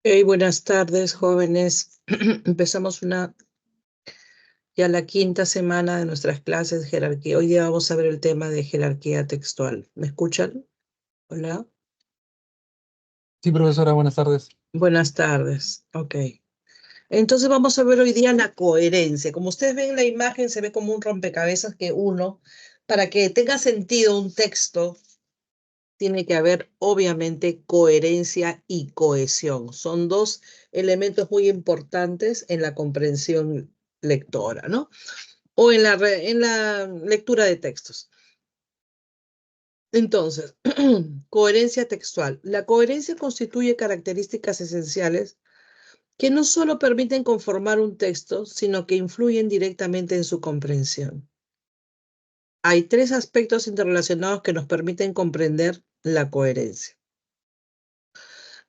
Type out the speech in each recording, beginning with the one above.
Hey, buenas tardes, jóvenes. Empezamos ya la quinta semana de nuestras clases de jerarquía. Hoy día vamos a ver el tema de jerarquía textual. ¿Me escuchan? Hola. Sí, profesora, buenas tardes. Buenas tardes. Ok. Entonces vamos a ver hoy día la coherencia. Como ustedes ven en la imagen, se ve como un rompecabezas que para que tenga sentido un texto, tiene que haber obviamente coherencia y cohesión. Son dos elementos muy importantes en la comprensión lectora, ¿no? O en en la lectura de textos. Entonces, coherencia textual. La coherencia constituye características esenciales que no solo permiten conformar un texto, sino que influyen directamente en su comprensión. Hay tres aspectos interrelacionados que nos permiten comprender la coherencia.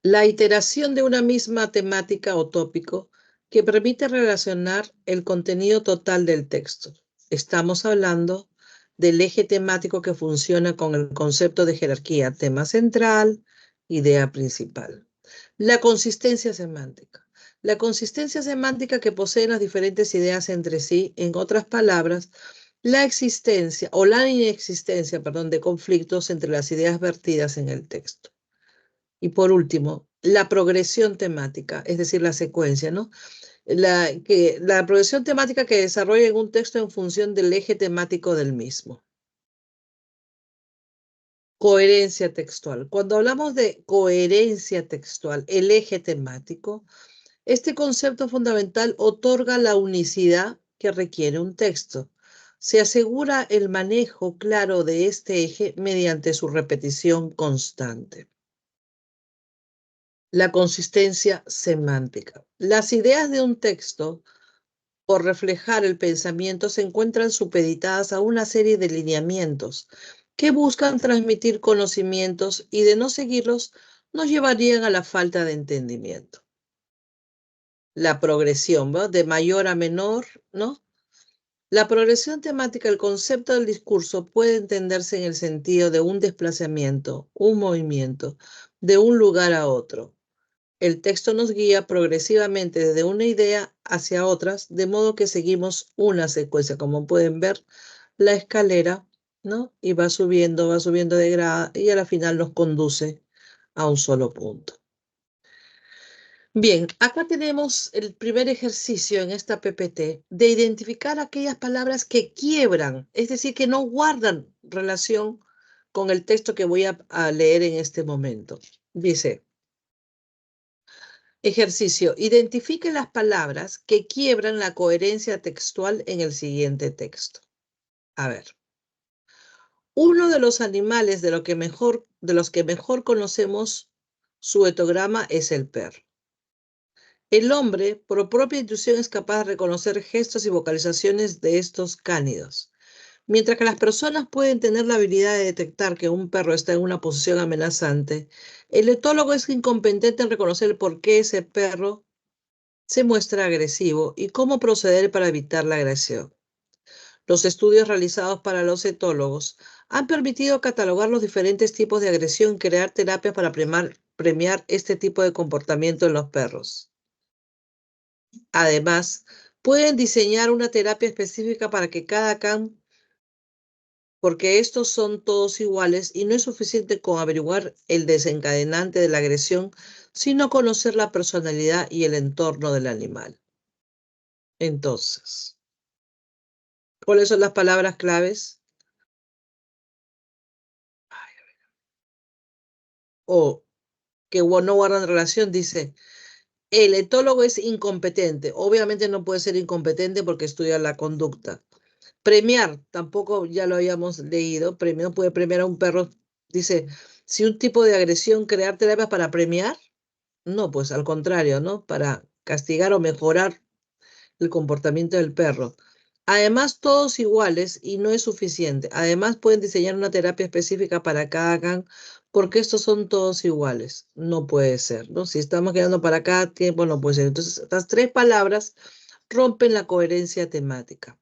La iteración de una misma temática o tópico que permite relacionar el contenido total del texto. Estamos hablando del eje temático que funciona con el concepto de jerarquía, tema central, idea principal. La consistencia semántica. La consistencia semántica que poseen las diferentes ideas entre sí, en otras palabras, la existencia o la inexistencia, perdón, de conflictos entre las ideas vertidas en el texto. Y por último, la progresión temática, es decir, la secuencia, ¿no? La progresión temática que desarrolla en un texto en función del eje temático del mismo. Coherencia textual. Cuando hablamos de coherencia textual, el eje temático, este concepto fundamental otorga la unicidad que requiere un texto. Se asegura el manejo claro de este eje mediante su repetición constante. La consistencia semántica. Las ideas de un texto, por reflejar el pensamiento, se encuentran supeditadas a una serie de lineamientos que buscan transmitir conocimientos y de no seguirlos nos llevarían a la falta de entendimiento. La progresión, ¿no? De mayor a menor, ¿no? La progresión temática, el concepto del discurso puede entenderse en el sentido de un desplazamiento, un movimiento, de un lugar a otro. El texto nos guía progresivamente desde una idea hacia otras, de modo que seguimos una secuencia, como pueden ver, la escalera, ¿no? Y va subiendo de grado y a la final nos conduce a un solo punto. Bien, acá tenemos el primer ejercicio en esta PPT de identificar aquellas palabras que quiebran, es decir, que no guardan relación con el texto que voy a leer en este momento. Dice, ejercicio. Identifique las palabras que quiebran la coherencia textual en el siguiente texto. A ver. Uno de los animales de los que mejor conocemos su etograma es el perro. El hombre, por propia intuición, es capaz de reconocer gestos y vocalizaciones de estos cánidos. Mientras que las personas pueden tener la habilidad de detectar que un perro está en una posición amenazante, el etólogo es incompetente en reconocer por qué ese perro se muestra agresivo y cómo proceder para evitar la agresión. Los estudios realizados para los etólogos han permitido catalogar los diferentes tipos de agresión y crear terapias para premiar este tipo de comportamiento en los perros. Además, pueden diseñar una terapia específica para que cada can, porque estos son todos iguales y no es suficiente con averiguar el desencadenante de la agresión, sino conocer la personalidad y el entorno del animal. Entonces, ¿cuáles son las palabras claves? O que no guardan relación, dice, el etólogo es incompetente. Obviamente no puede ser incompetente porque estudia la conducta. Premiar, tampoco ya lo habíamos leído, no puede premiar a un perro. Dice, si un tipo de agresión, crear terapias para premiar, no, pues al contrario, ¿no? Para castigar o mejorar el comportamiento del perro. Además, todos iguales y no es suficiente. Además, pueden diseñar una terapia específica para cada can porque estos son todos iguales. No puede ser, ¿no? Si estamos quedando para cada tiempo, no puede ser. Entonces, estas tres palabras rompen la coherencia temática.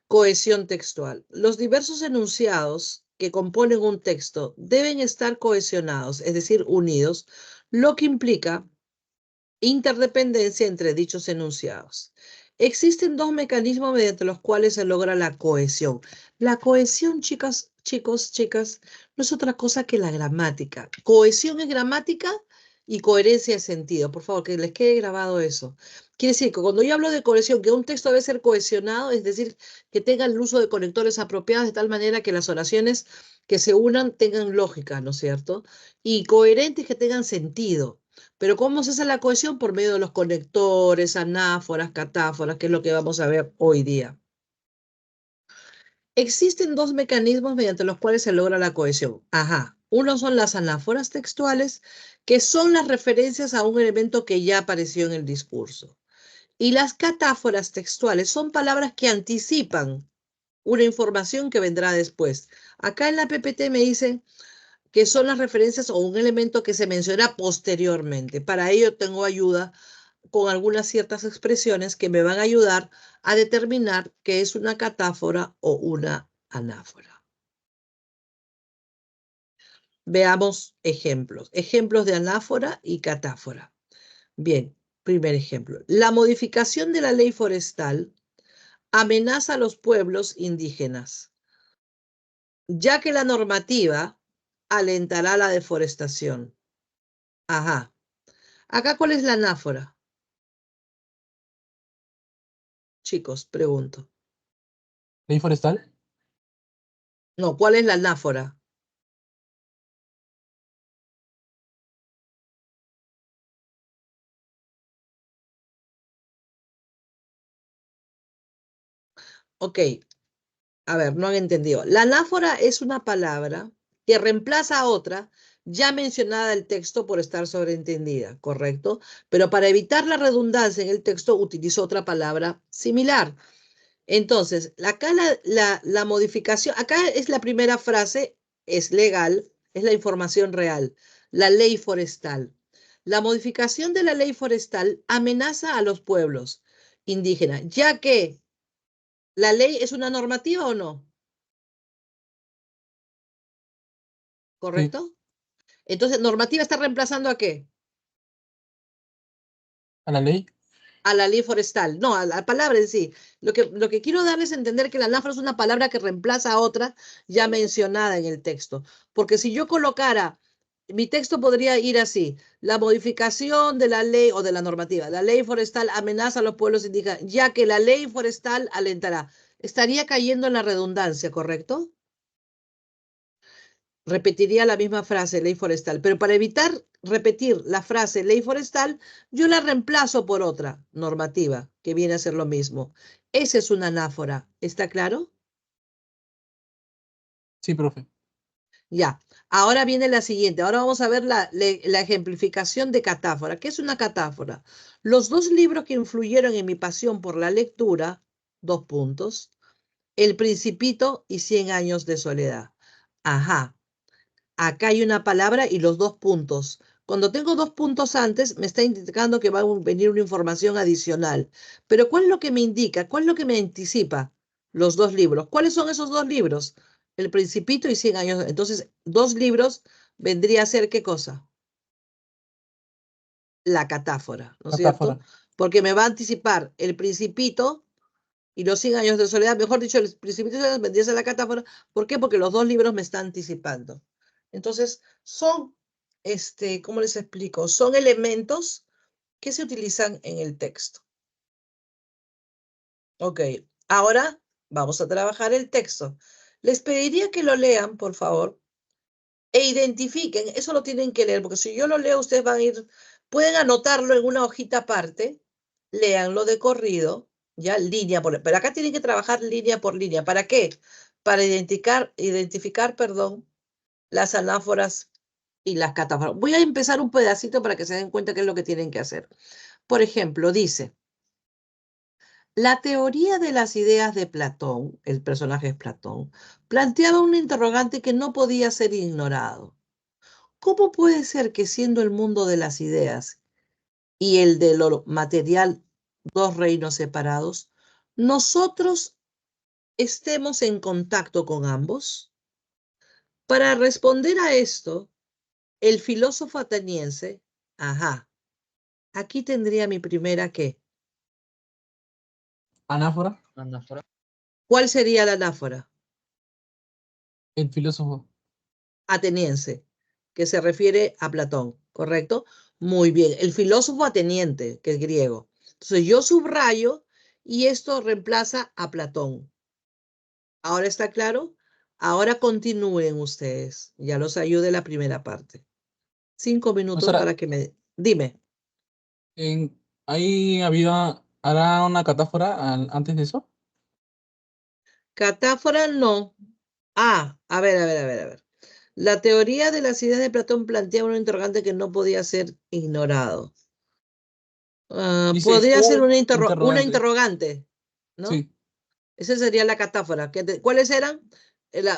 Cohesión textual. Los diversos enunciados que componen un texto deben estar cohesionados, es decir, unidos, lo que implica interdependencia entre dichos enunciados. Existen dos mecanismos mediante los cuales se logra la cohesión. La cohesión, chicas, chicos, chicas, no es otra cosa que la gramática. Cohesión es gramática y coherencia es sentido. Por favor, que les quede grabado eso. Quiere decir que cuando yo hablo de cohesión, que un texto debe ser cohesionado, es decir, que tenga el uso de conectores apropiados de tal manera que las oraciones que se unan tengan lógica, ¿no es cierto? Y coherentes que tengan sentido. Pero ¿cómo se hace la cohesión? Por medio de los conectores, anáforas, catáforas, que es lo que vamos a ver hoy día. Existen dos mecanismos mediante los cuales se logra la cohesión. Ajá. Uno son las anáforas textuales, que son las referencias a un elemento que ya apareció en el discurso. Y las catáforas textuales son palabras que anticipan una información que vendrá después. Acá en la PPT me dicen que son las referencias o un elemento que se menciona posteriormente. Para ello tengo ayuda con algunas ciertas expresiones que me van a ayudar a determinar qué es una catáfora o una anáfora. Veamos ejemplos. Ejemplos de anáfora y catáfora. Bien, primer ejemplo. La modificación de la ley forestal amenaza a los pueblos indígenas, ya que la normativa alentará la deforestación. Ajá. Acá, ¿cuál es la anáfora? Chicos, pregunto. ¿Ley forestal? No, ¿cuál es la anáfora? Ok, a ver, no han entendido. La anáfora es una palabra que reemplaza a otra ya mencionada del texto por estar sobreentendida, ¿correcto? Pero para evitar la redundancia en el texto utilizo otra palabra similar. Entonces, acá la modificación, acá es la primera frase, es legal, es la información real, la ley forestal. La modificación de la ley forestal amenaza a los pueblos indígenas, ya que la ley es una normativa o no, Sí. ¿correcto? Entonces, normativa está reemplazando ¿a qué? ¿A la ley? A la ley forestal, no, a la palabra en sí. Lo que quiero darles es entender que la anáfora es una palabra que reemplaza a otra ya mencionada en el texto. Porque si yo colocara, mi texto podría ir así, la modificación de la ley o de la normativa, la ley forestal amenaza a los pueblos indígenas, ya que la ley forestal alentará. Estaría cayendo en la redundancia, ¿correcto? Repetiría la misma frase, ley forestal, pero para evitar repetir la frase ley forestal, yo la reemplazo por otra normativa que viene a ser lo mismo. Esa es una anáfora, ¿está claro? Sí, profe. Ya, ahora viene la siguiente, ahora vamos a ver la ejemplificación de catáfora. ¿Qué es una catáfora? Los dos libros que influyeron en mi pasión por la lectura, dos puntos, El Principito y 100 años de soledad. Ajá. Acá hay una palabra y los dos puntos. Cuando tengo dos puntos antes, me está indicando que va a venir una información adicional. Pero ¿cuál es lo que me indica? ¿Cuál es lo que me anticipa? Los dos libros. ¿Cuáles son esos dos libros? El Principito y 100 años. Entonces, dos libros vendría a ser ¿qué cosa? La catáfora, ¿no es cierto? Catáfora. Porque me va a anticipar el Principito y los 100 años de soledad. Mejor dicho, el Principito y 100 años vendría a ser la catáfora. ¿Por qué? Porque los dos libros me están anticipando. Entonces, son, ¿cómo les explico? Son elementos que se utilizan en el texto. Ok, ahora vamos a trabajar el texto. Les pediría que lo lean, por favor, e identifiquen, eso lo tienen que leer, porque si yo lo leo, ustedes van a ir, pueden anotarlo en una hojita aparte, léanlo de corrido, ya línea por, pero acá tienen que trabajar línea por línea. ¿Para qué? Para identificar, perdón, las anáforas y las catáforas. Voy a empezar un pedacito para que se den cuenta qué es lo que tienen que hacer. Por ejemplo, dice, la teoría de las ideas de Platón, el personaje es Platón, planteaba un interrogante que no podía ser ignorado. ¿Cómo puede ser que siendo el mundo de las ideas y el de lo material dos reinos separados, nosotros estemos en contacto con ambos? Para responder a esto, el filósofo ateniense, ajá, Aquí tendría mi primera ¿qué? Anáfora. ¿Cuál sería la anáfora? El filósofo. Ateniense, que se refiere a Platón, ¿correcto? Muy bien. El filósofo ateniente, que es griego. Entonces yo subrayo y esto reemplaza a Platón. ¿Ahora está claro? Ahora continúen ustedes. Ya los ayude la primera parte. 5 minutos Profesora, para que me... Dime. ahí hará una catáfora antes de eso. Catáfora no. A ver. La teoría de las ideas de Platón plantea un interrogante que no podía ser ignorado. Dice Podría ser un una interrogante. interrogante, ¿no? Sí. Esa sería la catáfora. ¿Cuáles eran?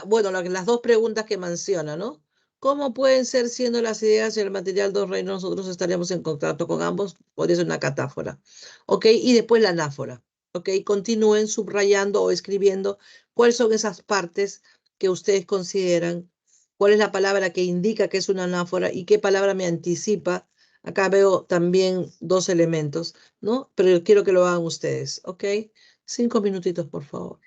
Bueno, las dos preguntas que menciona, ¿no? ¿Cómo pueden ser siendo las ideas y el material dos reinos? Nosotros estaríamos en contacto con ambos. Podría ser una catáfora. ¿Ok? Y después la anáfora. ¿Ok? Continúen subrayando o escribiendo cuáles son esas partes que ustedes consideran, cuál es la palabra que indica que es una anáfora y qué palabra me anticipa. Acá veo también dos elementos, ¿no? Pero yo quiero que lo hagan ustedes, ¿ok? 5 minutitos, por favor.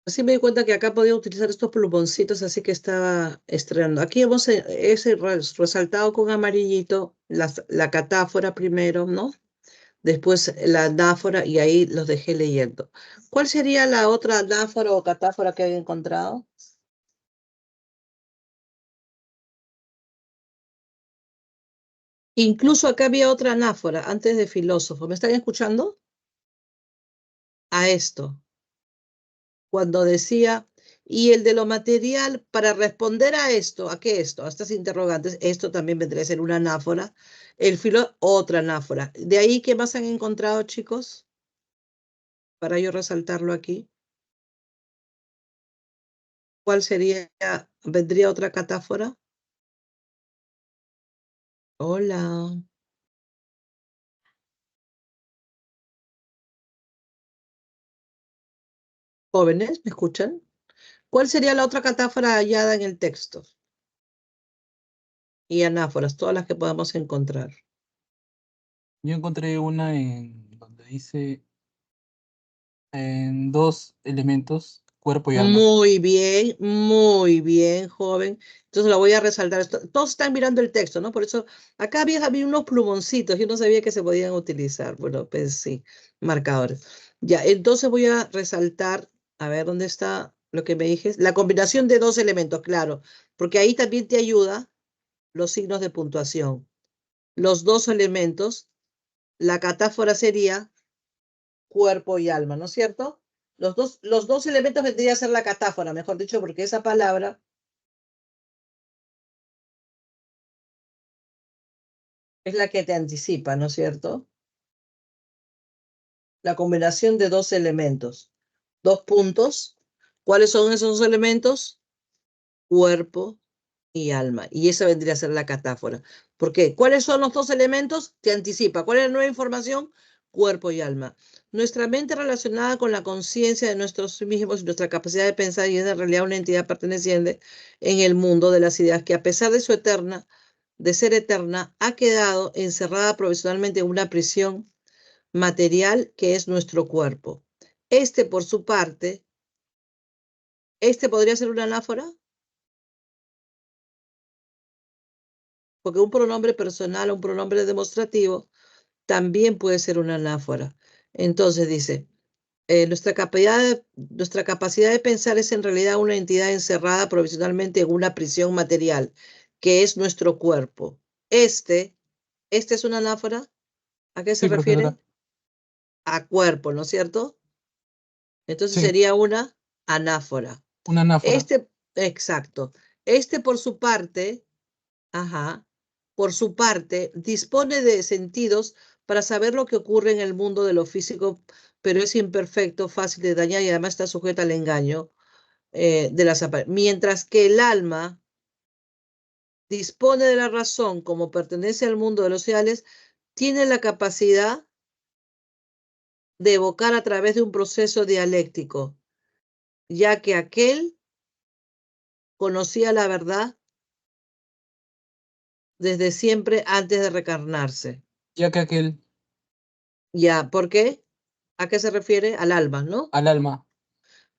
Así me di cuenta que acá podía utilizar estos plumoncitos, así que estaba estrenando. Aquí hemos resaltado con amarillito la catáfora primero, ¿no? Después la anáfora y ahí los dejé leyendo. ¿Cuál sería la otra anáfora o catáfora que había encontrado? Incluso acá había otra anáfora antes de filósofo. ¿Me están escuchando? A esto, cuando decía, y el de lo material, para responder a esto, ¿a qué esto? A estas interrogantes, esto también vendría a ser una anáfora. El filo, otra anáfora. De ahí, ¿qué más han encontrado, chicos? Para yo resaltarlo aquí. ¿Cuál sería? ¿Vendría otra catáfora? Hola. Jóvenes, ¿me escuchan? ¿Cuál sería la otra catáfora hallada en el texto? Y anáforas, todas las que podamos encontrar. Yo encontré una en donde dice en dos elementos, cuerpo y alma. Muy bien, joven. Entonces la voy a resaltar. Todos están mirando el texto, ¿no? Por eso acá había unos plumoncitos. Yo no sabía que se podían utilizar. Bueno, pues sí, marcadores. Ya, entonces voy a resaltar, a ver dónde está lo que me dijes. La combinación de dos elementos, claro, porque ahí también te ayuda los signos de puntuación. Los dos elementos, la catáfora sería cuerpo y alma, ¿no es cierto? Los dos elementos vendría a ser la catáfora, mejor dicho, porque esa palabra es la que te anticipa, ¿no es cierto? La combinación de dos elementos, dos puntos. ¿Cuáles son esos elementos? Cuerpo y alma. Y esa vendría a ser la catáfora. ¿Por qué? ¿Cuáles son los dos elementos? Te anticipa. ¿Cuál es la nueva información? Cuerpo y alma. Nuestra mente relacionada con la conciencia de nosotros mismos y nuestra capacidad de pensar y es en realidad una entidad perteneciente en el mundo de las ideas que a pesar de ser eterna, ha quedado encerrada provisionalmente en una prisión material que es nuestro cuerpo. Este, por su parte, este podría ser una anáfora, porque un pronombre personal o un pronombre demostrativo también puede ser una anáfora. Entonces dice, nuestra capacidad de pensar es en realidad una entidad encerrada provisionalmente en una prisión material, que es nuestro cuerpo. Este, este es una anáfora. ¿A qué se Sí, refiere? profesora. A cuerpo, ¿no es cierto? Entonces Sí, sería una anáfora. una anáfora. Este, exacto. Este por su parte, ajá, por su parte, dispone de sentidos para saber lo que ocurre en el mundo de lo físico, pero es imperfecto, fácil de dañar y además está sujeta al engaño de las apariencias. Mientras que el alma dispone de la razón como pertenece al mundo de los ideales, tiene la capacidad de evocar a través de un proceso dialéctico, ya que aquel conocía la verdad desde siempre antes de reencarnarse. Ya que aquel Ya, ¿por qué? ¿A qué se refiere? Al alma, ¿no? al alma.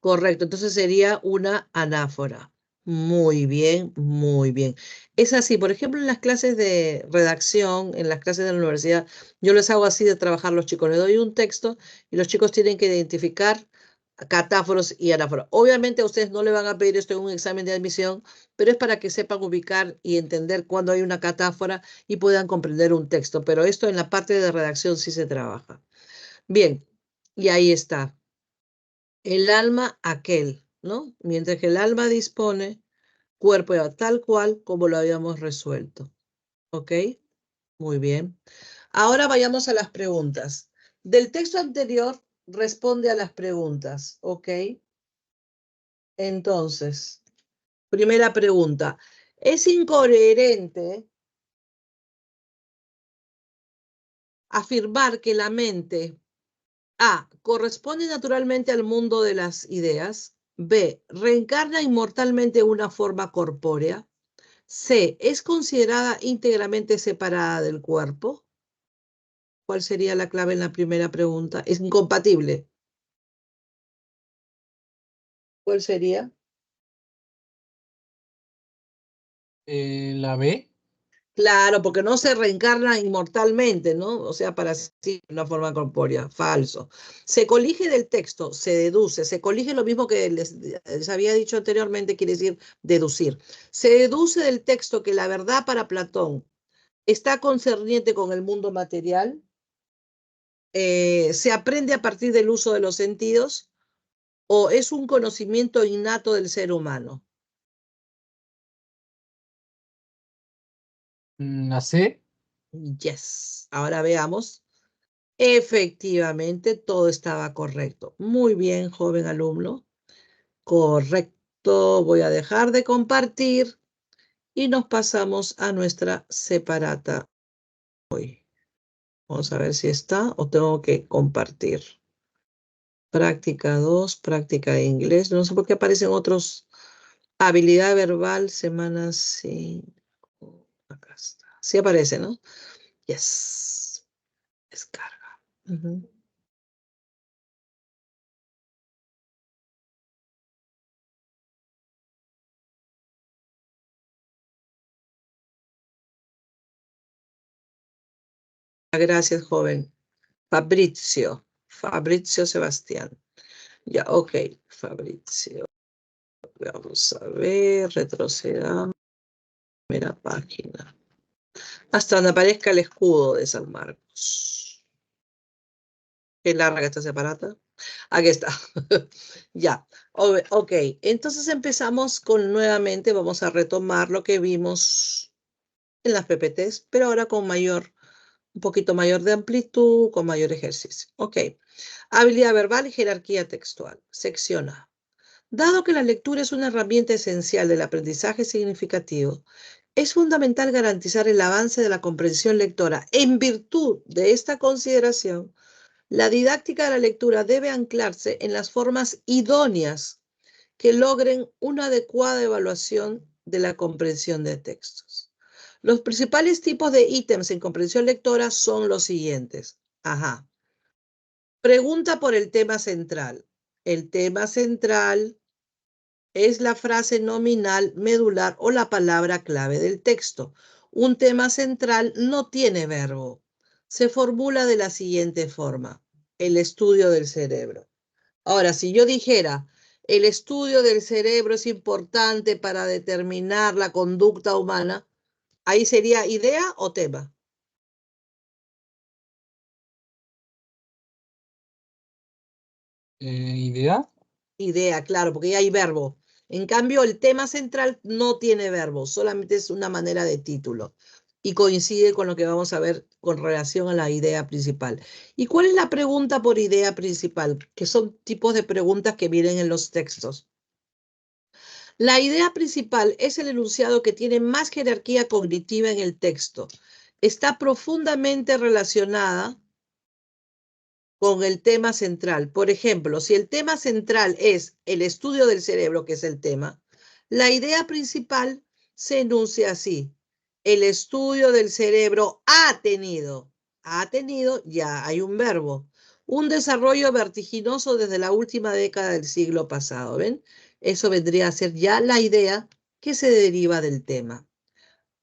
Correcto, entonces sería una anáfora. Muy bien, muy bien. Es así, por ejemplo, en las clases de redacción, en las clases de la universidad, yo les hago así de trabajar a los chicos. Les doy un texto y los chicos tienen que identificar catáforos y anáforas. Obviamente a ustedes no le van a pedir esto en un examen de admisión, pero es para que sepan ubicar y entender cuándo hay una catáfora y puedan comprender un texto. Pero esto en la parte de redacción sí se trabaja. Bien, y ahí está. El alma aquel, ¿no? Mientras que el alma dispone, cuerpo ya, tal cual como lo habíamos resuelto. ¿Ok? Muy bien. Ahora vayamos a las preguntas. Del texto anterior responde a las preguntas. ¿Ok? Entonces, primera pregunta. ¿Es incoherente afirmar que la mente A corresponde naturalmente al mundo de las ideas? B, reencarna inmortalmente en una forma corpórea. C, ¿es considerada íntegramente separada del cuerpo? ¿Cuál sería la clave en la primera pregunta? Es incompatible. ¿Cuál sería? La B. Claro, porque no se reencarna inmortalmente, ¿no? O sea, para sí, de una forma corpórea. Falso. Se colige del texto, se deduce. Se colige lo mismo que les había dicho anteriormente, quiere decir deducir. Se deduce del texto que la verdad para Platón está concerniente con el mundo material. Se aprende a partir del uso de los sentidos o es un conocimiento innato del ser humano. La C. Yes. Ahora veamos. Efectivamente, todo estaba correcto. Muy bien, joven alumno. Correcto. Voy a dejar de compartir y nos pasamos a nuestra separata hoy. Vamos a ver si está o tengo que compartir. Práctica 2, práctica de inglés. No sé por qué aparecen otros. Habilidad verbal, semana 5. Acá está. Sí aparece, ¿no? Yes. Descarga. Ujú. Gracias, joven. Fabrizio. Fabrizio Sebastián. Ya, ok. Fabrizio. Vamos a ver. Retrocedamos. Primera página. Hasta donde aparezca el escudo de San Marcos. Qué larga que está separata. Aquí está. Ya. Ok. Entonces empezamos con nuevamente. Vamos a retomar lo que vimos en las PPTs, pero ahora con un poquito mayor de amplitud, con mayor ejercicio. Ok. Habilidad verbal y jerarquía textual. Sección A. Dado que la lectura es una herramienta esencial del aprendizaje significativo, es fundamental garantizar el avance de la comprensión lectora. En virtud de esta consideración, la didáctica de la lectura debe anclarse en las formas idóneas que logren una adecuada evaluación de la comprensión de textos. Los principales tipos de ítems en comprensión lectora son los siguientes. Ajá. Pregunta por el tema central. El tema central es la frase nominal, medular o la palabra clave del texto. Un tema central no tiene verbo. Se formula de la siguiente forma. El estudio del cerebro. Ahora, si yo dijera, el estudio del cerebro es importante para determinar la conducta humana, ahí sería idea o tema. Idea. Idea, claro, porque ya hay verbo. En cambio, el tema central no tiene verbo, solamente es una manera de título y coincide con lo que vamos a ver con relación a la idea principal. ¿Y cuál es la pregunta por idea principal? Que son tipos de preguntas que vienen en los textos. La idea principal es el enunciado que tiene más jerarquía cognitiva en el texto. Está profundamente relacionada con el tema central. Por ejemplo, si el tema central es el estudio del cerebro, que es el tema, la idea principal se enuncia así. El estudio del cerebro ha tenido, ya hay un verbo, un desarrollo vertiginoso desde la última década del siglo pasado. ¿Ven? Eso vendría a ser ya la idea que se deriva del tema.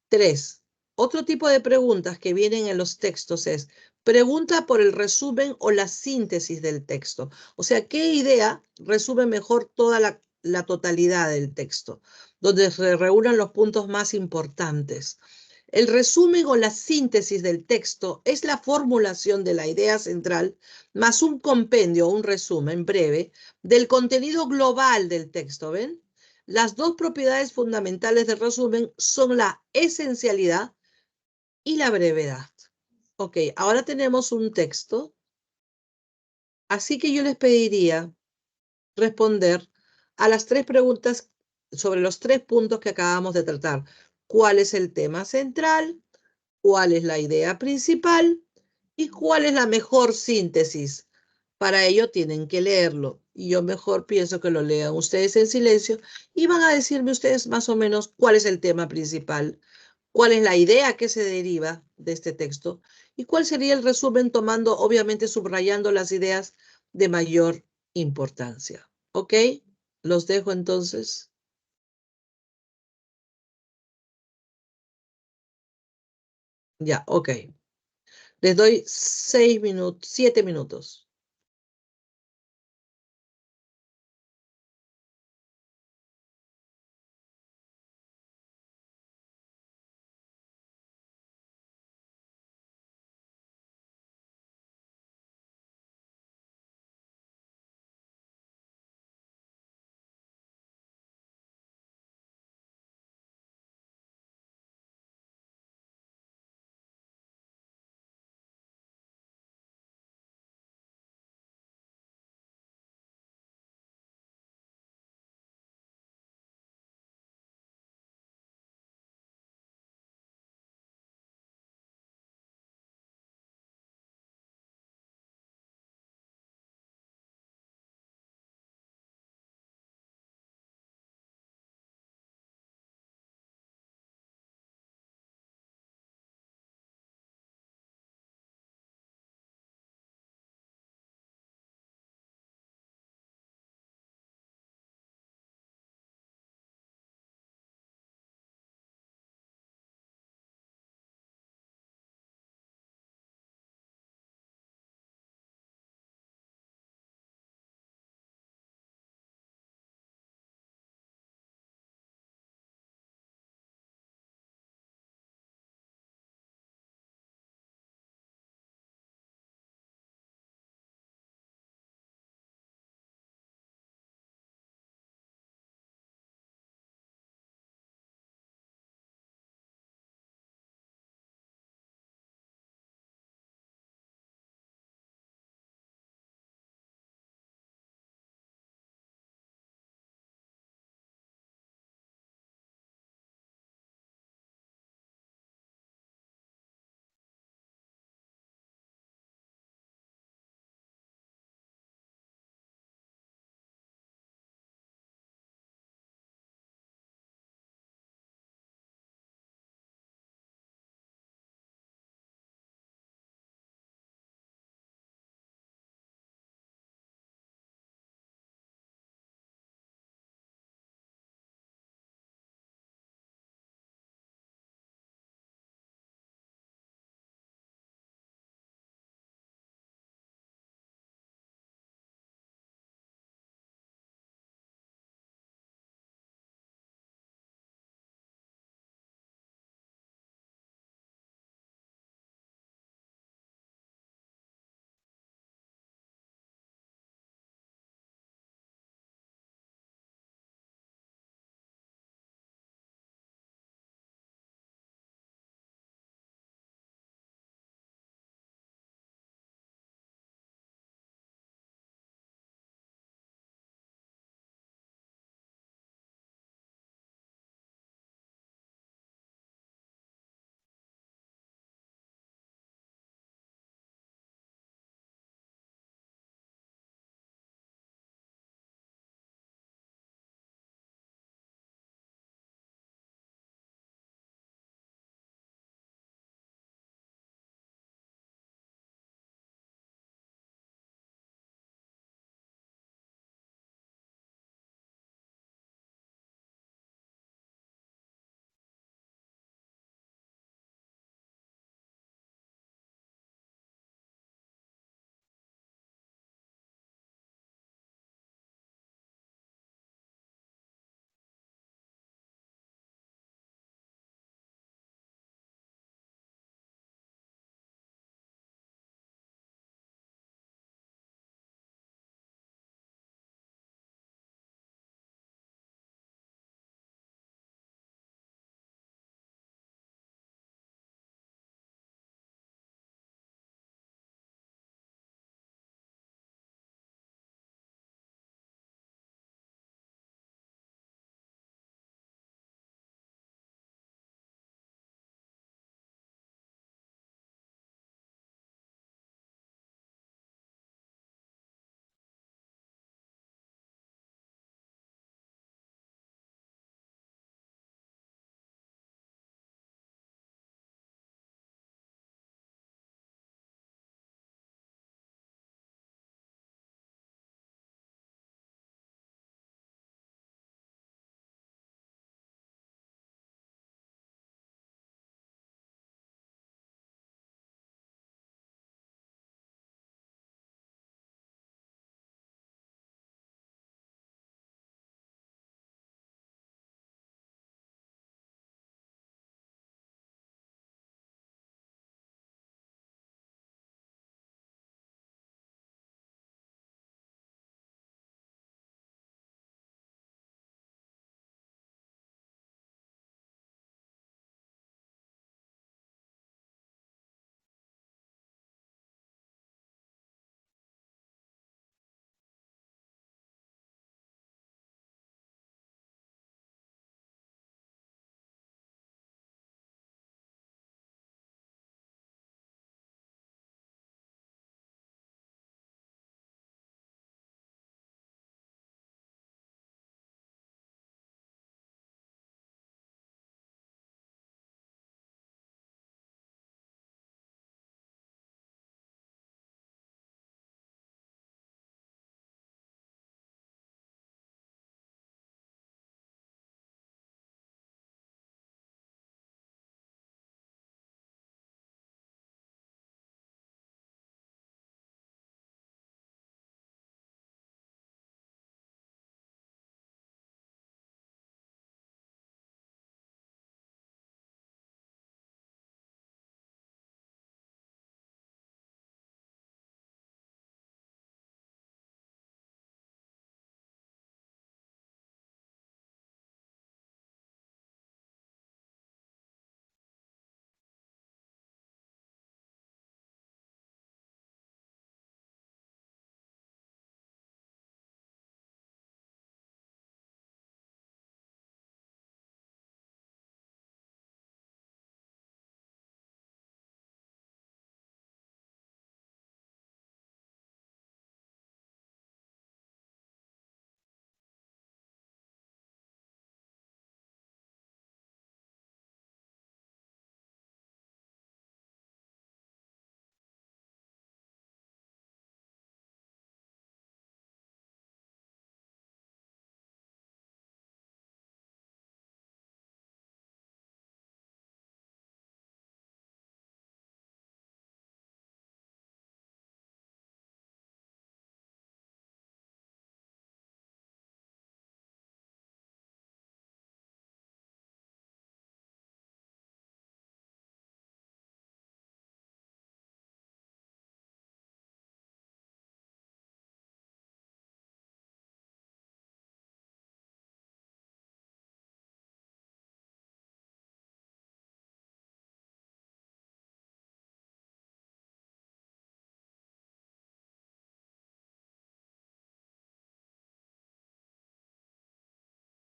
3. Otro tipo de preguntas que vienen en los textos es pregunta por el resumen o la síntesis del texto. O sea, ¿qué idea resume mejor toda la totalidad del texto? Donde se reúnan los puntos más importantes. El resumen o la síntesis del texto es la formulación de la idea central más un compendio o un resumen breve del contenido global del texto. ¿Ven? Las dos propiedades fundamentales del resumen son la esencialidad y la brevedad. Ok, ahora tenemos un texto, así que yo les pediría responder a las 3 preguntas sobre los 3 puntos que acabamos de tratar. ¿Cuál es el tema central? ¿Cuál es la idea principal? ¿Y cuál es la mejor síntesis? Para ello tienen que leerlo. Y yo mejor pienso que lo lean ustedes en silencio y van a decirme ustedes más o menos cuál es el tema principal, cuál es la idea que se deriva de este texto y cuál sería el resumen tomando, obviamente, subrayando las ideas de mayor importancia. ¿Ok? Los dejo entonces. Ya, ok. Les doy 6 minutos, 7 minutos.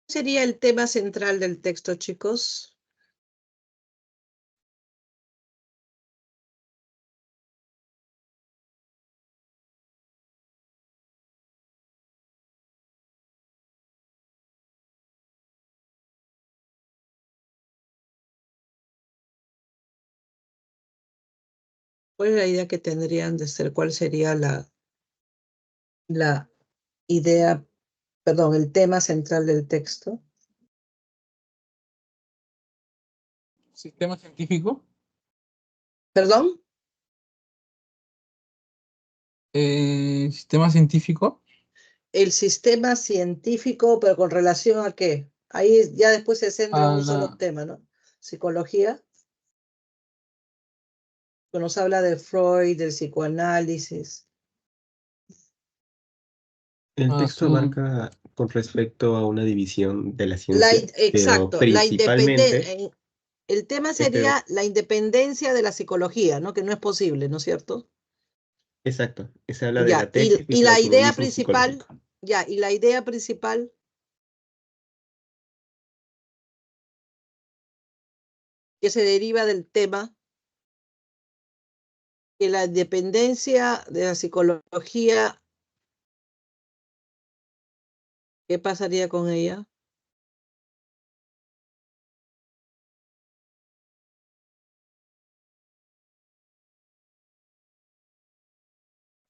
sería el tema central del texto, chicos? ¿Cuál es la idea que tendrían de ser? ¿Cuál sería la idea, perdón, el tema central del texto? Sistema científico. ¿Perdón? Sistema científico. El sistema científico, pero ¿con relación a qué? Ahí ya después se centra en A un solo la, tema, ¿no? Psicología, que nos habla de Freud, del psicoanálisis. El a texto su, abarca con respecto a una división de la ciencia, pero Exacto, la principalmente, independencia. El tema pero sería la independencia de la psicología, ¿no? Que no es posible, ¿no es cierto? exacto, se habla de Ya, la tesis y y el la idea autonomismo principal, psicológico. ya, y la idea principal, que se deriva del tema, que la independencia de la psicología, ¿qué pasaría con ella?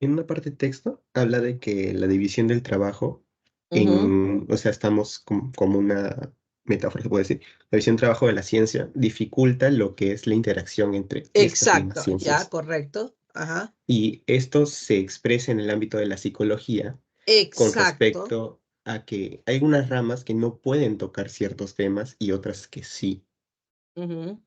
En una parte del texto habla de que la división del trabajo Ujú. o sea, estamos como una metáfora, se puede decir, la división del trabajo de la ciencia dificulta lo que es la interacción entre estas mismas Exacto, ya, ciencias. correcto. Ajá. Y esto se expresa en el ámbito de la psicología con Exacto. respecto a que hay unas ramas que no pueden tocar ciertos temas y otras que sí. Ujú.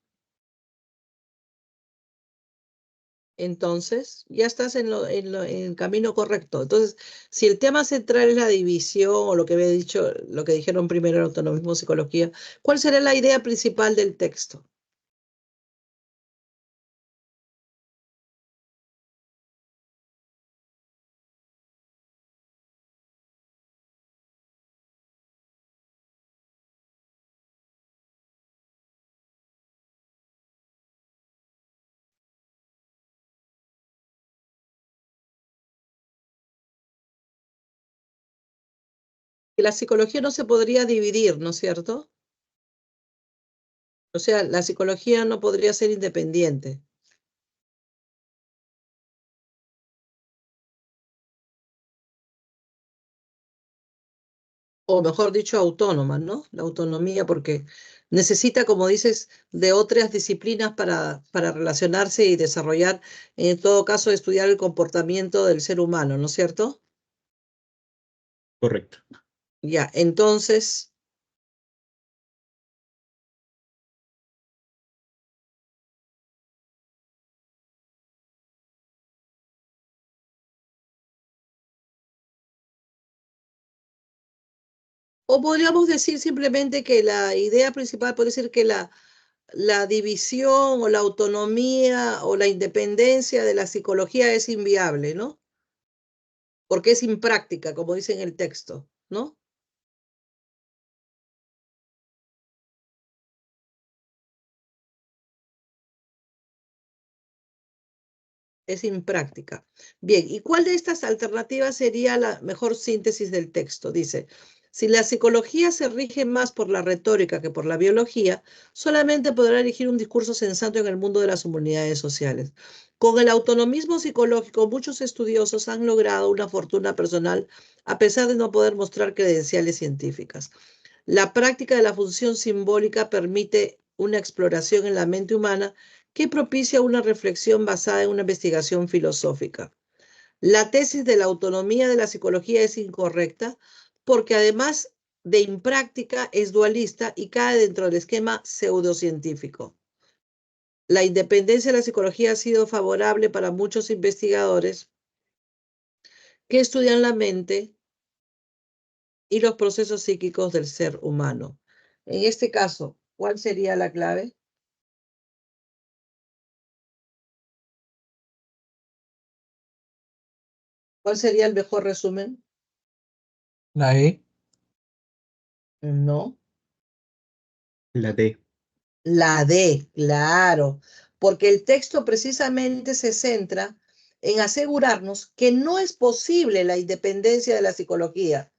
Entonces, ya estás en el camino correcto. Entonces, si el tema central es la división o lo que había dicho, lo que dijeron primero el autonomismo, psicología, ¿cuál sería la idea principal del texto? Que la psicología no se podría dividir, ¿no es cierto? O sea, la psicología no podría ser independiente, o mejor dicho, autónoma, ¿no? La autonomía, porque necesita, como dices, de otras disciplinas para relacionarse y desarrollar, en todo caso, estudiar el comportamiento del ser humano, ¿no es cierto? Correcto. Ya, entonces, o podríamos decir simplemente que la idea principal puede ser que la división o la autonomía o la independencia de la psicología es inviable, ¿no? Porque es impráctica, como dice en el texto, ¿no? Es impráctica. Bien, ¿y cuál de estas alternativas sería la mejor síntesis del texto? Dice, si la psicología se rige más por la retórica que por la biología, solamente podrá erigir un discurso sensato en el mundo de las humanidades sociales. Con el autonomismo psicológico, muchos estudiosos han logrado una fortuna personal a pesar de no poder mostrar credenciales científicas. La práctica de la función simbólica permite una exploración en la mente humana que propicia una reflexión basada en una investigación filosófica. La tesis de la autonomía de la psicología es incorrecta porque además de impráctica es dualista y cae dentro del esquema pseudocientífico. La independencia de la psicología ha sido favorable para muchos investigadores que estudian la mente y los procesos psíquicos del ser humano. En este caso, ¿cuál sería la clave? ¿Cuál sería el mejor resumen? la E. No. La D. La D, claro, porque el texto precisamente se centra en asegurarnos que no es posible la independencia de la psicología.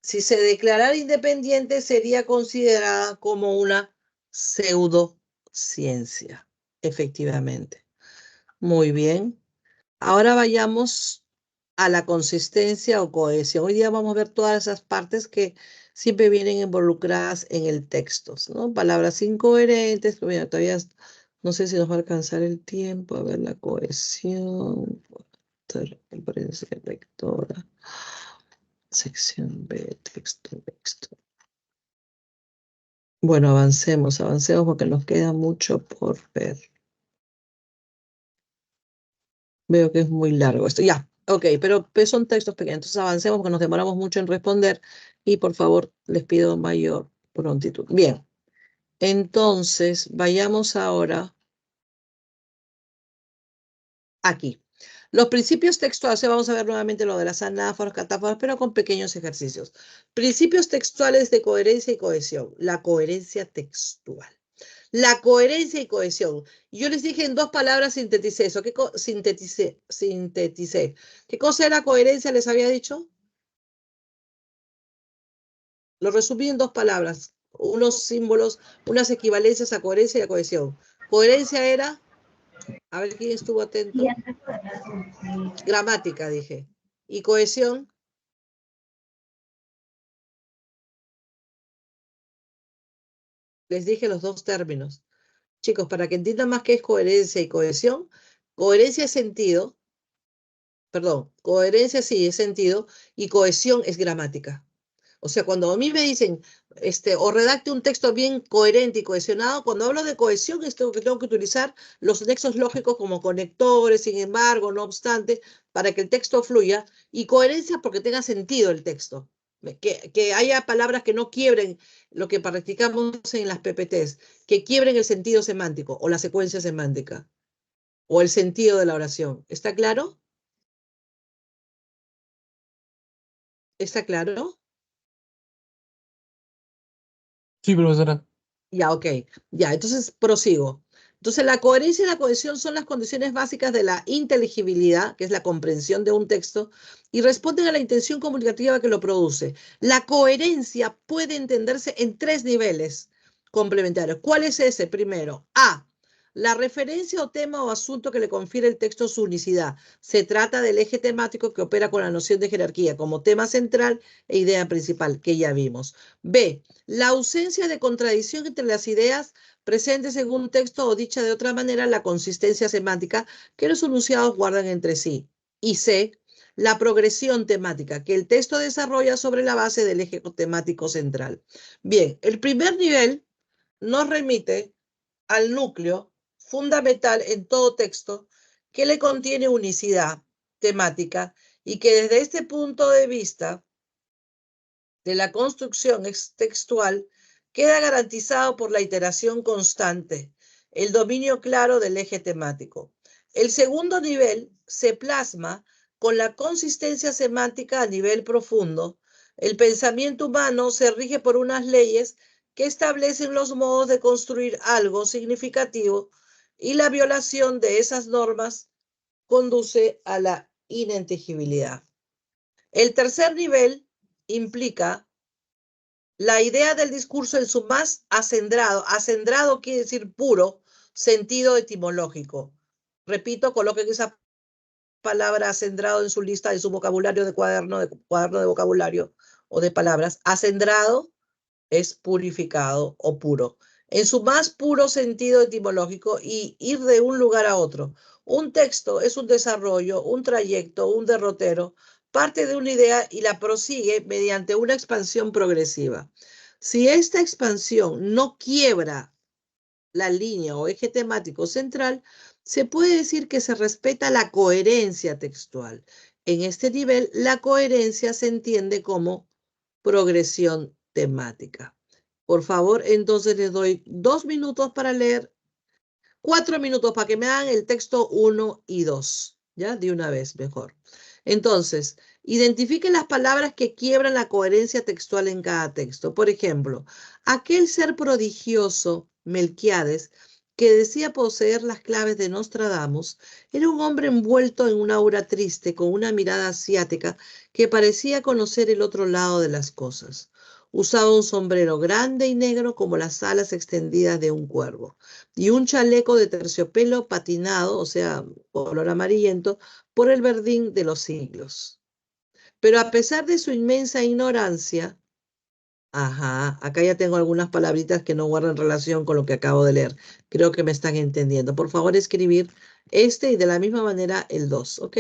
Si se declarara independiente, sería considerada como una pseudociencia, efectivamente. Muy bien. Ahora vayamos a la consistencia o cohesión. Hoy día vamos a ver todas esas partes que siempre vienen involucradas en el texto, ¿no? Palabras incoherentes, pero mira, todavía no sé si nos va a alcanzar el tiempo. A ver, la cohesión, conferencia lectora, sección B, texto. Bueno, avancemos porque nos queda mucho por ver. Veo que es muy largo esto. Ya, ok, pero son textos pequeños. Entonces avancemos porque nos demoramos mucho en responder y por favor les pido mayor prontitud. Bien, entonces vayamos ahora aquí. Los principios textuales, vamos a ver nuevamente lo de las anáforas, catáforas, pero con pequeños ejercicios. Principios textuales de coherencia y cohesión. La coherencia textual. La coherencia y cohesión. Yo les dije en dos palabras, sinteticé eso. ¿Qué sinteticé? ¿Qué cosa era coherencia? ¿Les había dicho? Lo resumí en dos palabras. Unos símbolos, unas equivalencias a coherencia y a cohesión. Coherencia era, a ver quién estuvo atento. Gramática, dije. Y cohesión. Les dije los dos términos. Chicos, para que entiendan más qué es coherencia y cohesión, coherencia es sentido, perdón, coherencia sí es sentido y cohesión es gramática. O sea, cuando a mí me dicen, o redacte un texto bien coherente y cohesionado, cuando hablo de cohesión es que tengo que utilizar los nexos lógicos como conectores, sin embargo, no obstante, para que el texto fluya, y coherencia porque tenga sentido el texto. Que haya palabras que no quiebren lo que practicamos en las PPTs, que quiebren el sentido semántico o la secuencia semántica o el sentido de la oración. ¿Está claro? ¿Está claro? Sí, profesora. Ya, ok. Ya, entonces prosigo. Entonces, la coherencia y la cohesión son las condiciones básicas de la inteligibilidad, que es la comprensión de un texto, y responden a la intención comunicativa que lo produce. La coherencia puede entenderse en tres niveles complementarios. ¿Cuál es ese? Primero, A, la referencia o tema o asunto que le confiere el texto su unicidad. Se trata del eje temático que opera con la noción de jerarquía como tema central e idea principal, que ya vimos. B, la ausencia de contradicción entre las ideas presentes en un texto o dicha de otra manera, la consistencia semántica que los enunciados guardan entre sí. Y C, la progresión temática que el texto desarrolla sobre la base del eje temático central. Bien, el primer nivel nos remite al núcleo fundamental en todo texto que le contiene unicidad temática y que desde este punto de vista de la construcción textual queda garantizado por la iteración constante, el dominio claro del eje temático. El segundo nivel se plasma con la consistencia semántica a nivel profundo. El pensamiento humano se rige por unas leyes que establecen los modos de construir algo significativo y la violación de esas normas conduce a la ininteligibilidad. El tercer nivel implica la idea del discurso en su más acendrado quiere decir puro, sentido etimológico. Repito, coloquen esa palabra acendrado en su lista, en su vocabulario de cuaderno de vocabulario o de palabras. Acendrado es purificado o puro. En su más puro sentido etimológico y ir de un lugar a otro. Un texto es un desarrollo, un trayecto, un derrotero, parte de una idea y la prosigue mediante una expansión progresiva. Si esta expansión no quiebra la línea o eje temático central, se puede decir que se respeta la coherencia textual. En este nivel, la coherencia se entiende como progresión temática. Por favor, entonces les doy 2 minutos para leer, 4 minutos para que me hagan el texto 1 y 2, ¿ya? De una vez, mejor. Entonces, Identifique las palabras que quiebran la coherencia textual en cada texto. Por ejemplo, aquel ser prodigioso, Melquiades, que decía poseer las claves de Nostradamus, era un hombre envuelto en una aura triste, con una mirada asiática que parecía conocer el otro lado de las cosas. Usaba un sombrero grande y negro como las alas extendidas de un cuervo, y un chaleco de terciopelo patinado, o sea, color amarillento, por el verdín de los siglos. Pero a pesar de su inmensa ignorancia, ajá, acá ya tengo algunas palabritas que no guardan relación con lo que acabo de leer. Creo que me están entendiendo. Por favor, escribir este y de la misma manera el 2, ¿ok?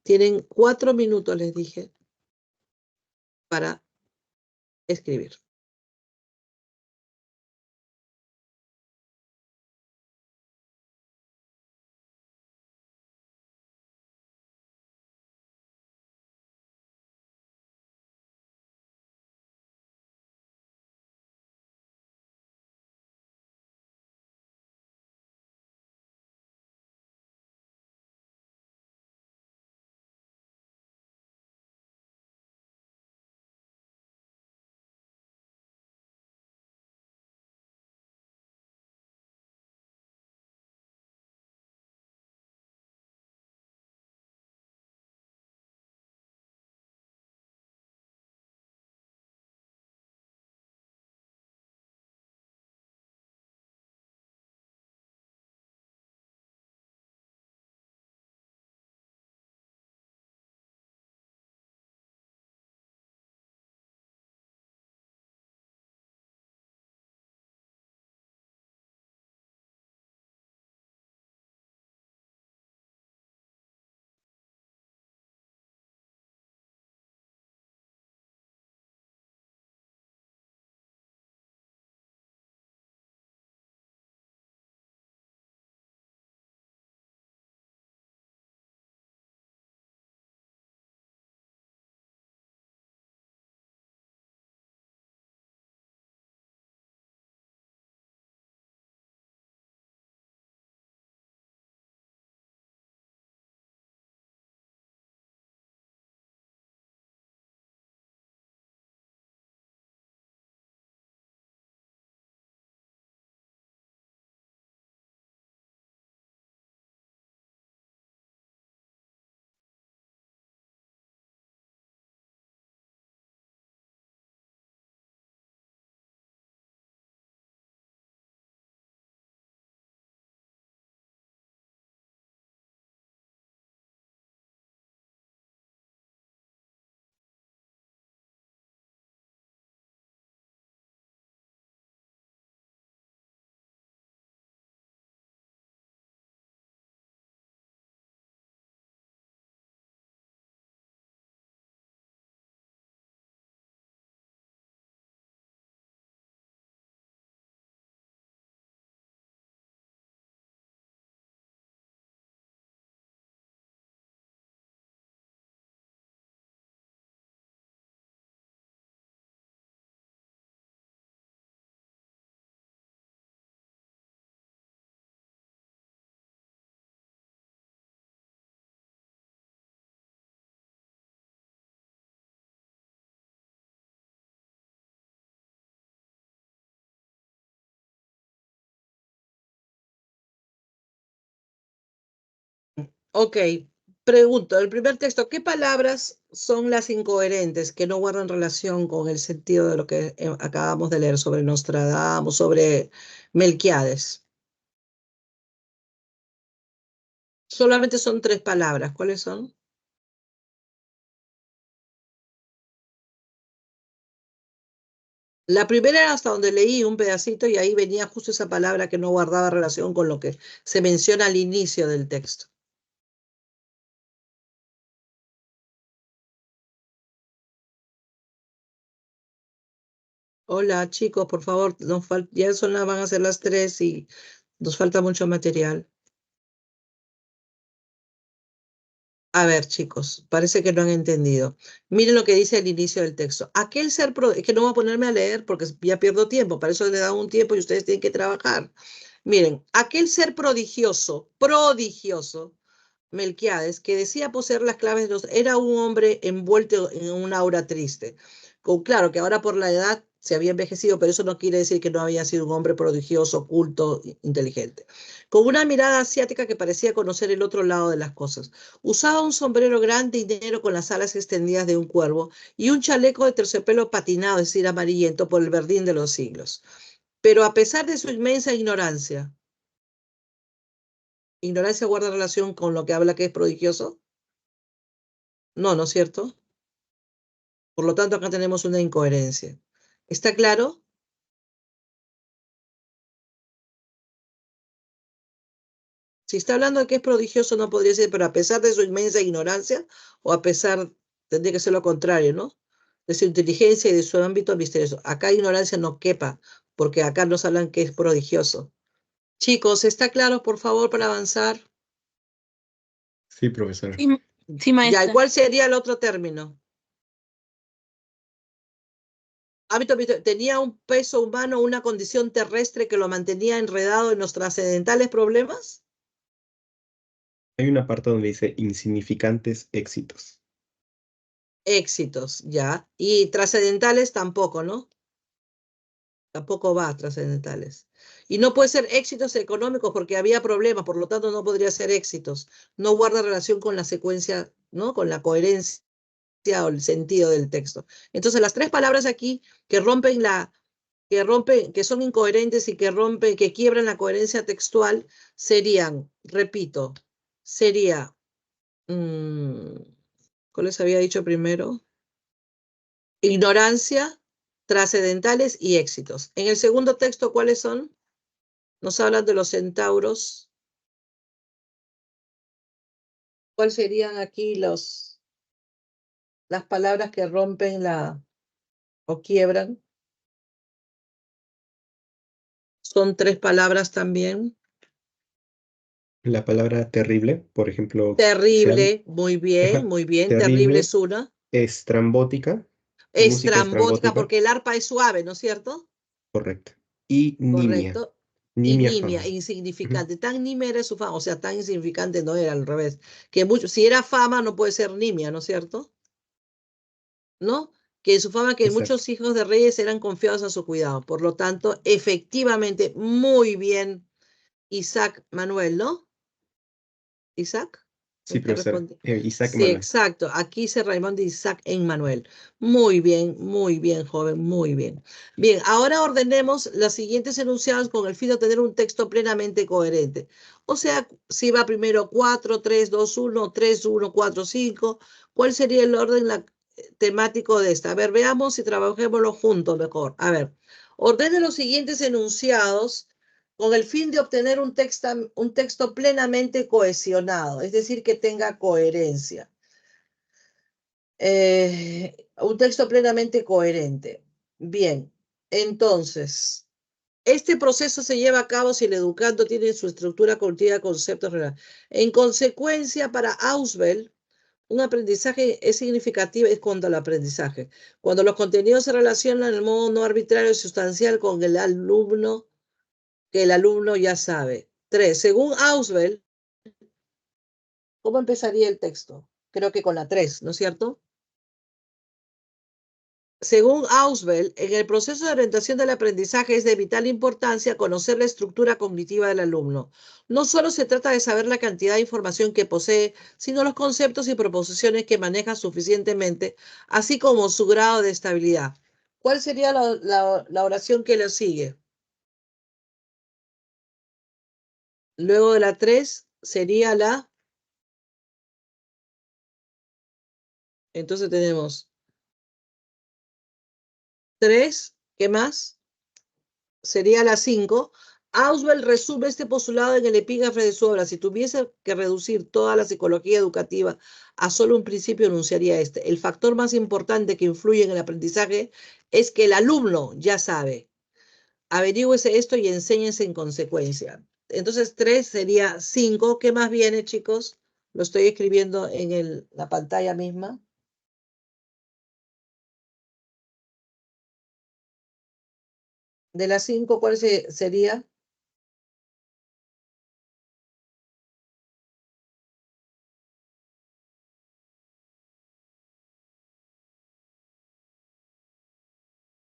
Tienen 4 minutos, les dije, para escribir. Ok, pregunto, el primer texto, ¿qué palabras son las incoherentes que no guardan relación con el sentido de lo que acabamos de leer sobre Nostradamus, sobre Melquiades? Solamente son 3 palabras, ¿cuáles son? La primera era hasta donde leí un pedacito y ahí venía justo esa palabra que no guardaba relación con lo que se menciona al inicio del texto. Hola, chicos, por favor, ya van a ser las 3 y nos falta mucho material. A ver, chicos, parece que no han entendido. Miren lo que dice al inicio del texto. Aquel ser, es que no voy a ponerme a leer porque ya pierdo tiempo, para eso le da un tiempo y ustedes tienen que trabajar. Miren, aquel ser prodigioso, prodigioso, Melquiades, que decía poseer las claves de los... Era un hombre envuelto en un aura triste. Claro que ahora por la edad se había envejecido, pero eso no quiere decir que no había sido un hombre prodigioso, culto, inteligente. Con una mirada asiática que parecía conocer el otro lado de las cosas. Usaba un sombrero grande y negro con las alas extendidas de un cuervo y un chaleco de terciopelo patinado, es decir, amarillento, por el verdín de los siglos. Pero a pesar de su inmensa ignorancia guarda relación con lo que habla que es prodigioso. No, ¿no es cierto? Por lo tanto, acá tenemos una incoherencia. ¿Está claro? Si está hablando de que es prodigioso, no podría ser, pero a pesar de su inmensa ignorancia, o a pesar, tendría que ser lo contrario, ¿no? De su inteligencia y de su ámbito misterioso. Acá ignorancia no quepa, porque acá nos hablan que es prodigioso. Chicos, ¿está claro, por favor, para avanzar? Sí, profesor. Sí, sí, Ya, ¿y maestra. cuál sería el otro término? Tenía un peso humano, una condición terrestre que lo mantenía enredado en los trascendentales problemas. Hay una parte donde dice insignificantes éxitos. Éxitos, ya. Y trascendentales tampoco, ¿no? Tampoco va a trascendentales. Y no puede ser éxitos económicos porque había problemas, por lo tanto no podría ser éxitos. No guarda relación con la secuencia, ¿no? Con la coherencia o el sentido del texto. Entonces, las tres palabras aquí que que son incoherentes y que quiebran la coherencia textual, serían, repito, sería, ¿cuál les había dicho primero? Ignorancia, trascendentales y éxitos. En el segundo texto, ¿cuáles son? Nos hablan de los centauros. ¿Cuáles serían aquí las palabras que rompen o quiebran? Son tres palabras también. La palabra terrible, por ejemplo, Terrible, muy bien, ajá, muy bien. Terrible es terrible, una. estrambótica, música Estrambótica, estrambótica, porque el arpa es suave, ¿no es cierto? correcto. Y nimia, Correcto. Y nimia nimia, fama. Ujú, insignificante. Tan nimia era su fama, o sea, tan insignificante no era, al revés. Si era fama, no puede ser nimia, ¿no es cierto? ¿No? Que su fama que exacto. muchos hijos de reyes eran confiados a su cuidado. Por lo tanto, efectivamente, muy bien, Isaac Manuel, ¿no? Isaac, Sí, el que profesor. responde. Isaac Sí, Manuel. exacto. Aquí dice Raymond de Isaac Manuel. Muy bien, joven, muy bien. Bien, ahora ordenemos los siguientes enunciados con el fin de obtener un texto plenamente coherente. O sea, si va primero 4, 3, 2, 1, 3, 1, 4, 5, ¿cuál sería el orden temático de esta? A ver, veamos y trabajémoslo juntos mejor. A ver, ordene los siguientes enunciados con el fin de obtener un texto plenamente cohesionado, es decir, que tenga coherencia. Un texto plenamente coherente. Bien, entonces, este proceso se lleva a cabo si el educando tiene en su estructura cognitiva conceptos reales. En consecuencia, para Ausubel, un aprendizaje es significativo es cuando el aprendizaje, cuando los contenidos se relacionan en el modo no arbitrario y sustancial con el alumno, que el alumno ya sabe. 3. Según Ausubel, ¿cómo empezaría el texto? Creo que con la 3, ¿no es cierto? Según Ausubel, en el proceso de orientación del aprendizaje es de vital importancia conocer la estructura cognitiva del alumno. No solo se trata de saber la cantidad de información que posee, sino los conceptos y proposiciones que maneja suficientemente, así como su grado de estabilidad. ¿Cuál sería la oración que le sigue? Luego de la 3 sería la... Entonces tenemos 3, ¿qué más? Sería la 5. Ausubel resume este postulado en el epígrafe de su obra. Si tuviese que reducir toda la psicología educativa a solo un principio, enunciaría este. El factor más importante que influye en el aprendizaje es que el alumno ya sabe. Averígüese esto y enséñense en consecuencia. Entonces, 3 sería 5. ¿Qué más viene, chicos? Lo estoy escribiendo en la pantalla misma. De las 5, ¿cuál sería?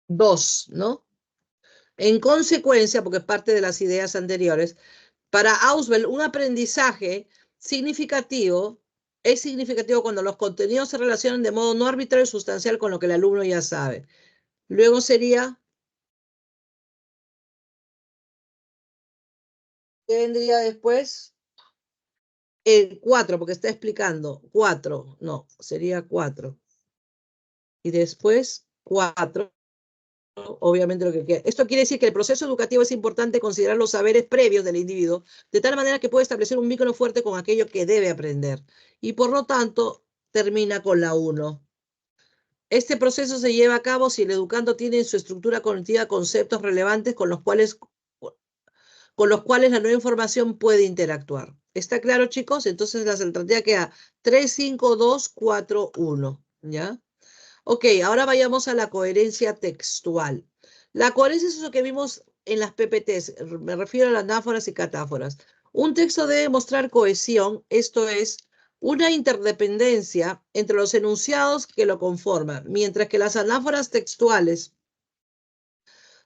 2, ¿no? En consecuencia, porque es parte de las ideas anteriores, para Ausubel un aprendizaje significativo es significativo cuando los contenidos se relacionan de modo no arbitrario y sustancial con lo que el alumno ya sabe. Luego sería, ¿qué vendría después? El 4, porque está explicando. 4, no, sería 4. Y después 4, obviamente lo que queda. Esto quiere decir que el proceso educativo es importante considerar los saberes previos del individuo, de tal manera que puede establecer un vínculo fuerte con aquello que debe aprender. Y por lo tanto, termina con la 1. Este proceso se lleva a cabo si el educando tiene en su estructura cognitiva conceptos relevantes con los cuales la nueva información puede interactuar. ¿Está claro, chicos? Entonces la alternativa queda 3, 5, 2, 4, 1. ¿Ya? Ok, ahora vayamos a la coherencia textual. La coherencia es eso que vimos en las PPTs. Me refiero a las anáforas y catáforas. Un texto debe mostrar cohesión, esto es, una interdependencia entre los enunciados que lo conforman, mientras que las anáforas textuales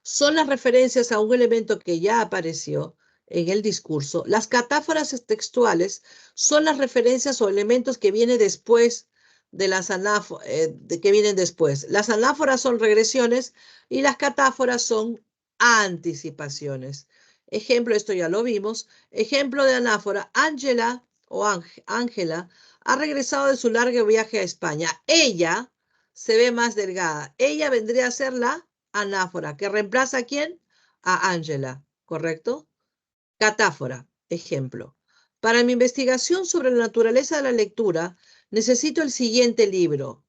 son las referencias a un elemento que ya apareció en el discurso. Las catáforas textuales son las referencias o elementos que vienen después de las que vienen después. Las anáforas son regresiones y las catáforas son anticipaciones. Ejemplo, esto ya lo vimos. Ejemplo de anáfora, Ángela ha regresado de su largo viaje a España. Ella se ve más delgada. Ella vendría a ser la anáfora, que reemplaza a quién? A Ángela, ¿correcto? Catáfora, ejemplo. Para mi investigación sobre la naturaleza de la lectura, necesito el siguiente libro,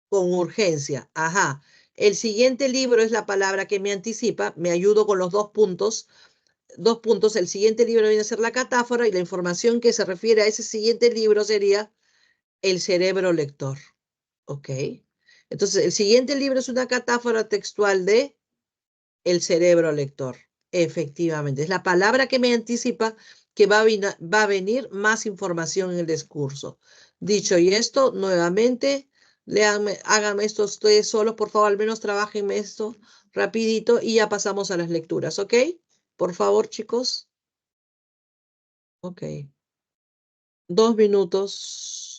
con urgencia. Ajá. El siguiente libro es la palabra que me anticipa, me ayudo con los 2 puntos. 2 puntos, el siguiente libro viene a ser la catáfora y la información que se refiere a ese siguiente libro sería el cerebro lector. ¿Ok? Entonces, el siguiente libro es una catáfora textual de el cerebro lector. Efectivamente, es la palabra que me anticipa que va a venir más información en el discurso. Dicho y esto, nuevamente, háganme esto ustedes solos, por favor, al menos trabajenme esto rapidito y ya pasamos a las lecturas, ¿ok? Por favor, chicos. Ok. 2 minutos.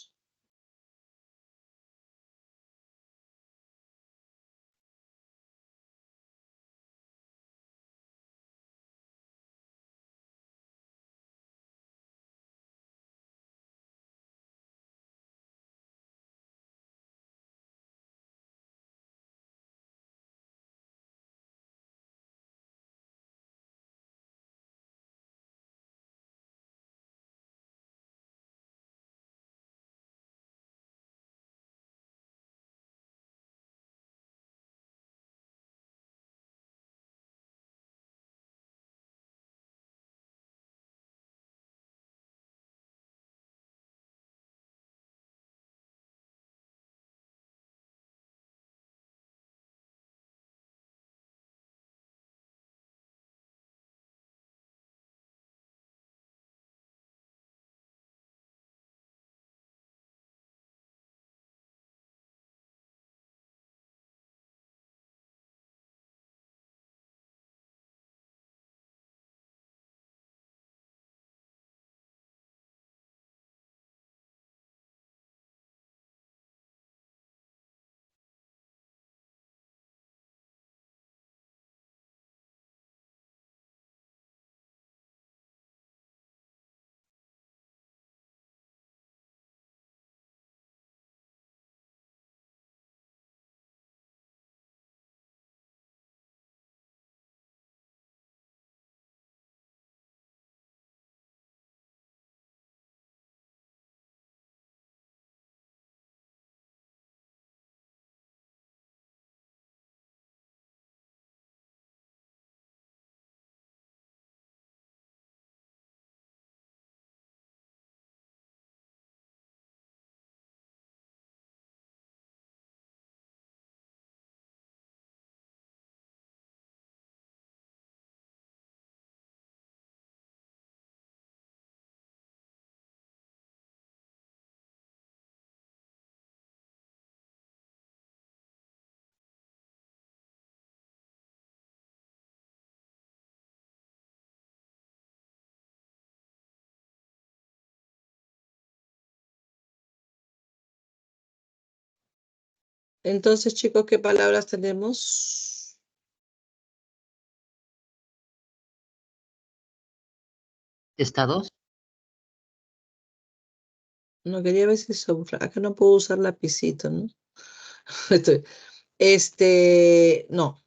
Entonces, chicos, ¿qué palabras tenemos? Estados. No quería ver si acá no puedo usar lapicito, ¿no? No.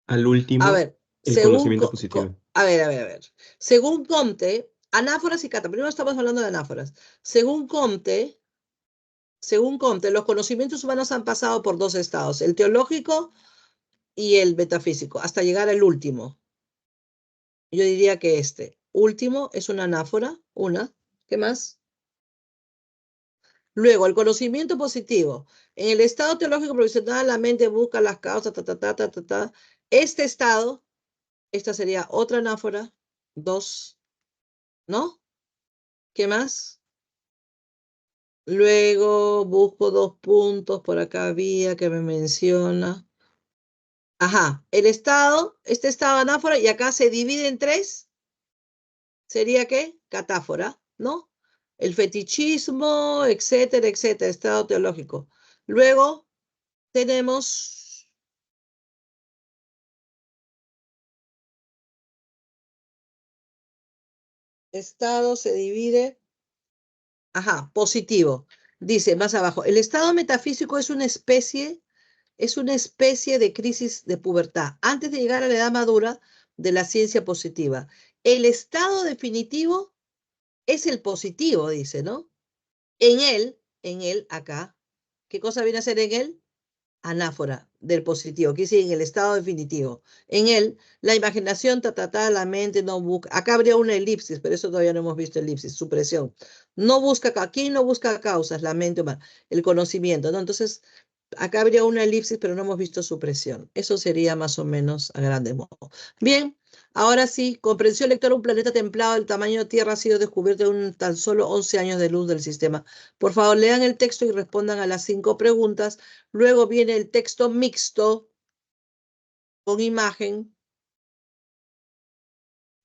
Al A último, ver, el conocimiento positivo. a ver. Según Comte, anáforas y cata. Primero estamos hablando de anáforas. Según Comte, los conocimientos humanos han pasado por dos estados, el teológico y el metafísico, hasta llegar al último. Yo diría que este último es una anáfora, una. ¿Qué más? Luego, el conocimiento positivo. En el estado teológico provisional, la mente busca las causas, ta. Este estado, esta sería otra anáfora, dos, ¿no? ¿Qué más? Luego busco 2 puntos, por acá había que me menciona. Ajá, este estado anáfora, y acá se divide en tres, ¿sería qué? Catáfora, ¿no? El fetichismo, etcétera, estado teológico. Luego tenemos estado, se divide, ajá, positivo. Dice más abajo, el estado metafísico es una especie de crisis de pubertad, antes de llegar a la edad madura de la ciencia positiva. El estado definitivo es el positivo, dice, ¿no? En él, acá, ¿qué cosa viene a ser en él? Anáfora del positivo, que dice en el estado definitivo. En él, la imaginación, la mente no busca. Acá habría una elipsis, pero eso todavía no hemos visto elipsis, supresión. No busca, aquí no busca causas, la mente humana, el conocimiento, ¿no? Entonces, acá habría una elipsis, pero no hemos visto supresión. Eso sería más o menos a grandes modos. Bien, ahora sí, comprensión lectora, un planeta templado del tamaño de Tierra ha sido descubierto en tan solo 11 años de luz del sistema. Por favor, lean el texto y respondan a las 5 preguntas. Luego viene el texto mixto con imagen.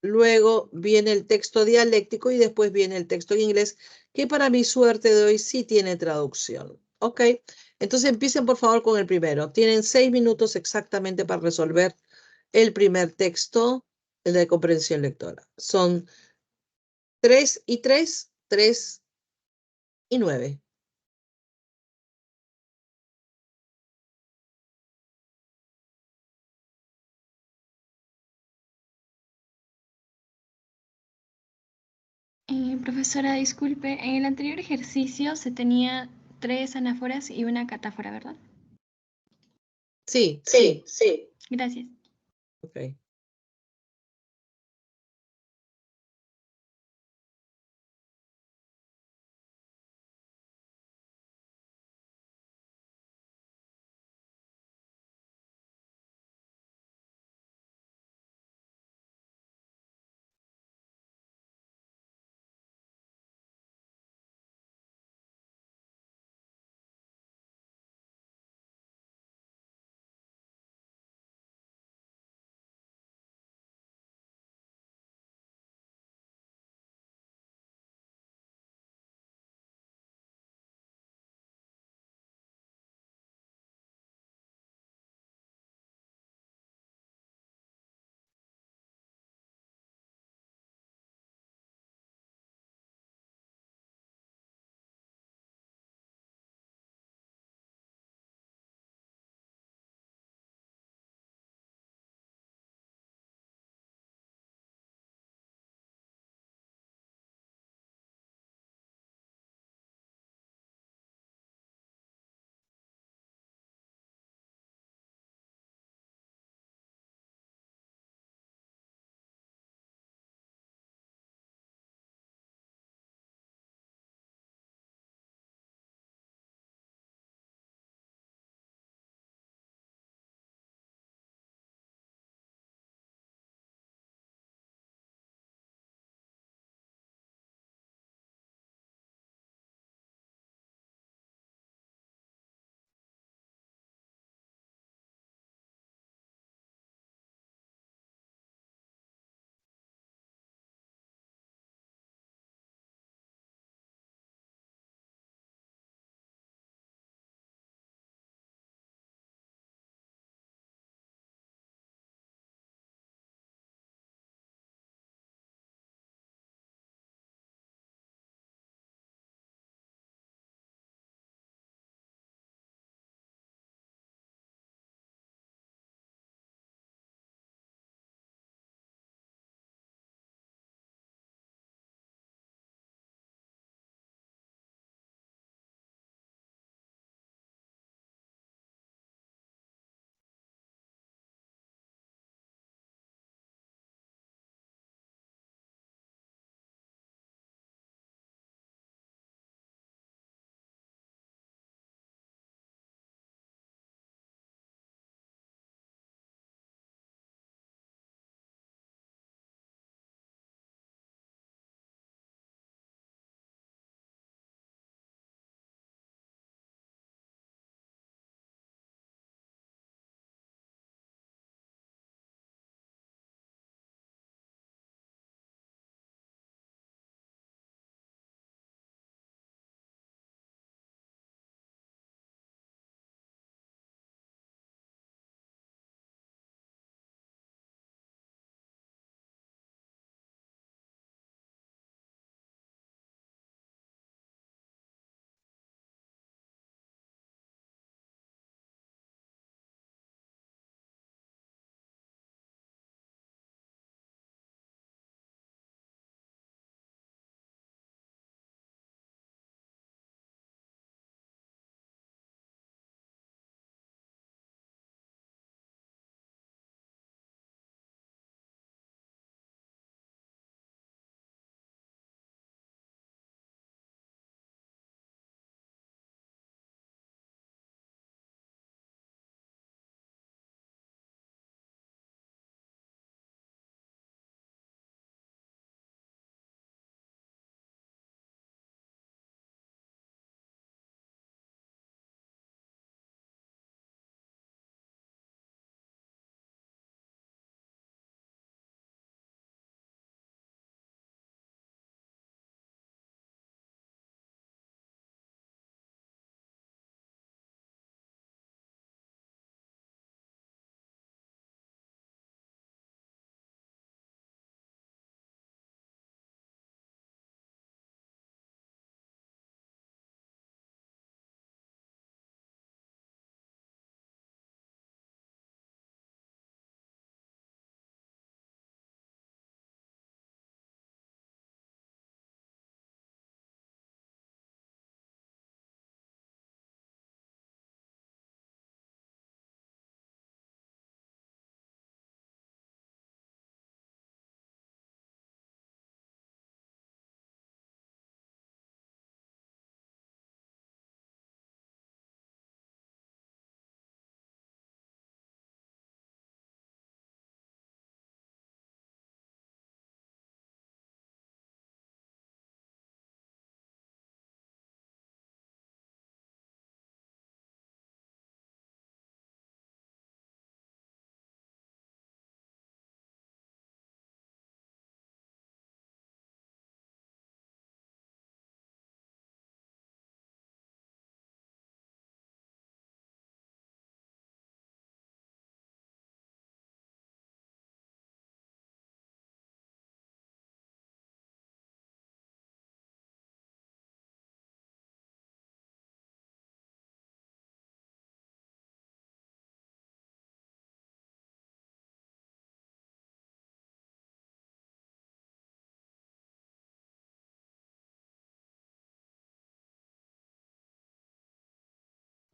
Luego viene el texto dialéctico y después viene el texto en inglés, que para mi suerte de hoy sí tiene traducción. ¿Ok? Entonces empiecen por favor con el primero. Tienen 6 minutos exactamente para resolver el primer texto, el de comprensión lectora. Son 3 y 3, 3 y 9. Profesora, disculpe, en el anterior ejercicio se tenía 3 anáforas y una catáfora, ¿verdad? Sí. Gracias. Ok.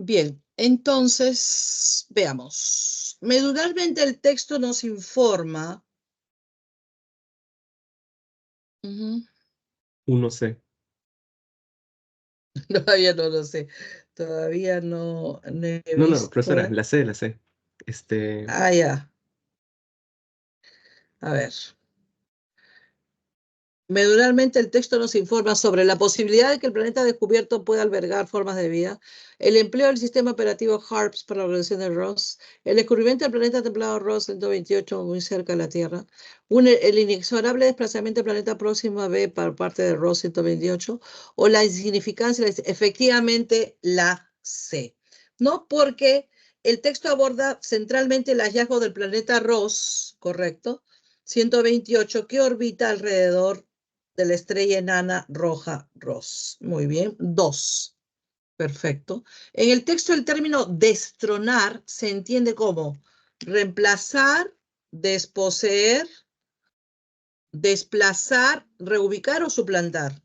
Bien, entonces, veamos. Medularmente el texto nos informa. Ujú. 1C. Todavía no lo sé. Todavía no he No, no, profesora, visto. la C, la C. Ah, ya. A ver. Medularmente el texto nos informa sobre la posibilidad de que el planeta descubierto pueda albergar formas de vida, el empleo del sistema operativo HARPS para la organización de Ross, el descubrimiento del planeta templado Ross 128 muy cerca de la Tierra, el inexorable desplazamiento del planeta próximo a B por parte de Ross 128 o la insignificancia, efectivamente la C. ¿No? Porque el texto aborda centralmente el hallazgo del planeta Ross, ¿correcto? 128 que orbita alrededor de la estrella enana roja Ross. Muy bien. 2. Perfecto. En el texto el término destronar se entiende como reemplazar, desposeer, desplazar, reubicar o suplantar.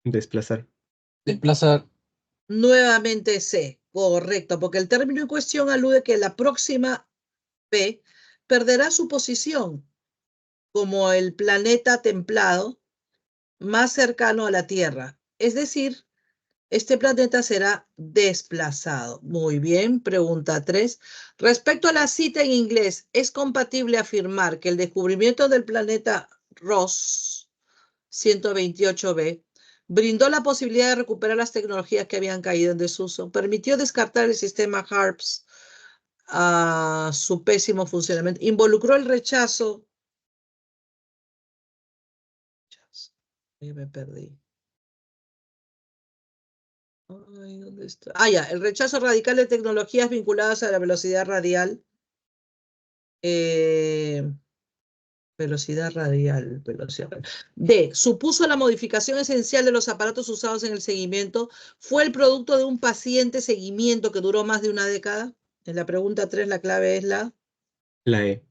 Desplazar. Desplazar. Nuevamente C. Correcto, porque el término en cuestión alude que la próxima P perderá su posición como el planeta templado más cercano a la Tierra. Es decir, este planeta será desplazado. Muy bien, pregunta 3. Respecto a la cita en inglés, ¿es compatible afirmar que el descubrimiento del planeta Ross 128b brindó la posibilidad de recuperar las tecnologías que habían caído en desuso? ¿Permitió descartar el sistema HARPS a su pésimo funcionamiento? ¿Involucró el rechazo? Ahí me perdí. Ay, ¿dónde está? Ah, ya, el rechazo radical de tecnologías vinculadas a la velocidad radial. eh, velocidad radial, velocidad radial. D. Supuso la modificación esencial de los aparatos usados en el seguimiento. ¿Fue el producto de un paciente seguimiento que duró más de una década? En la pregunta 3 la clave es la La E.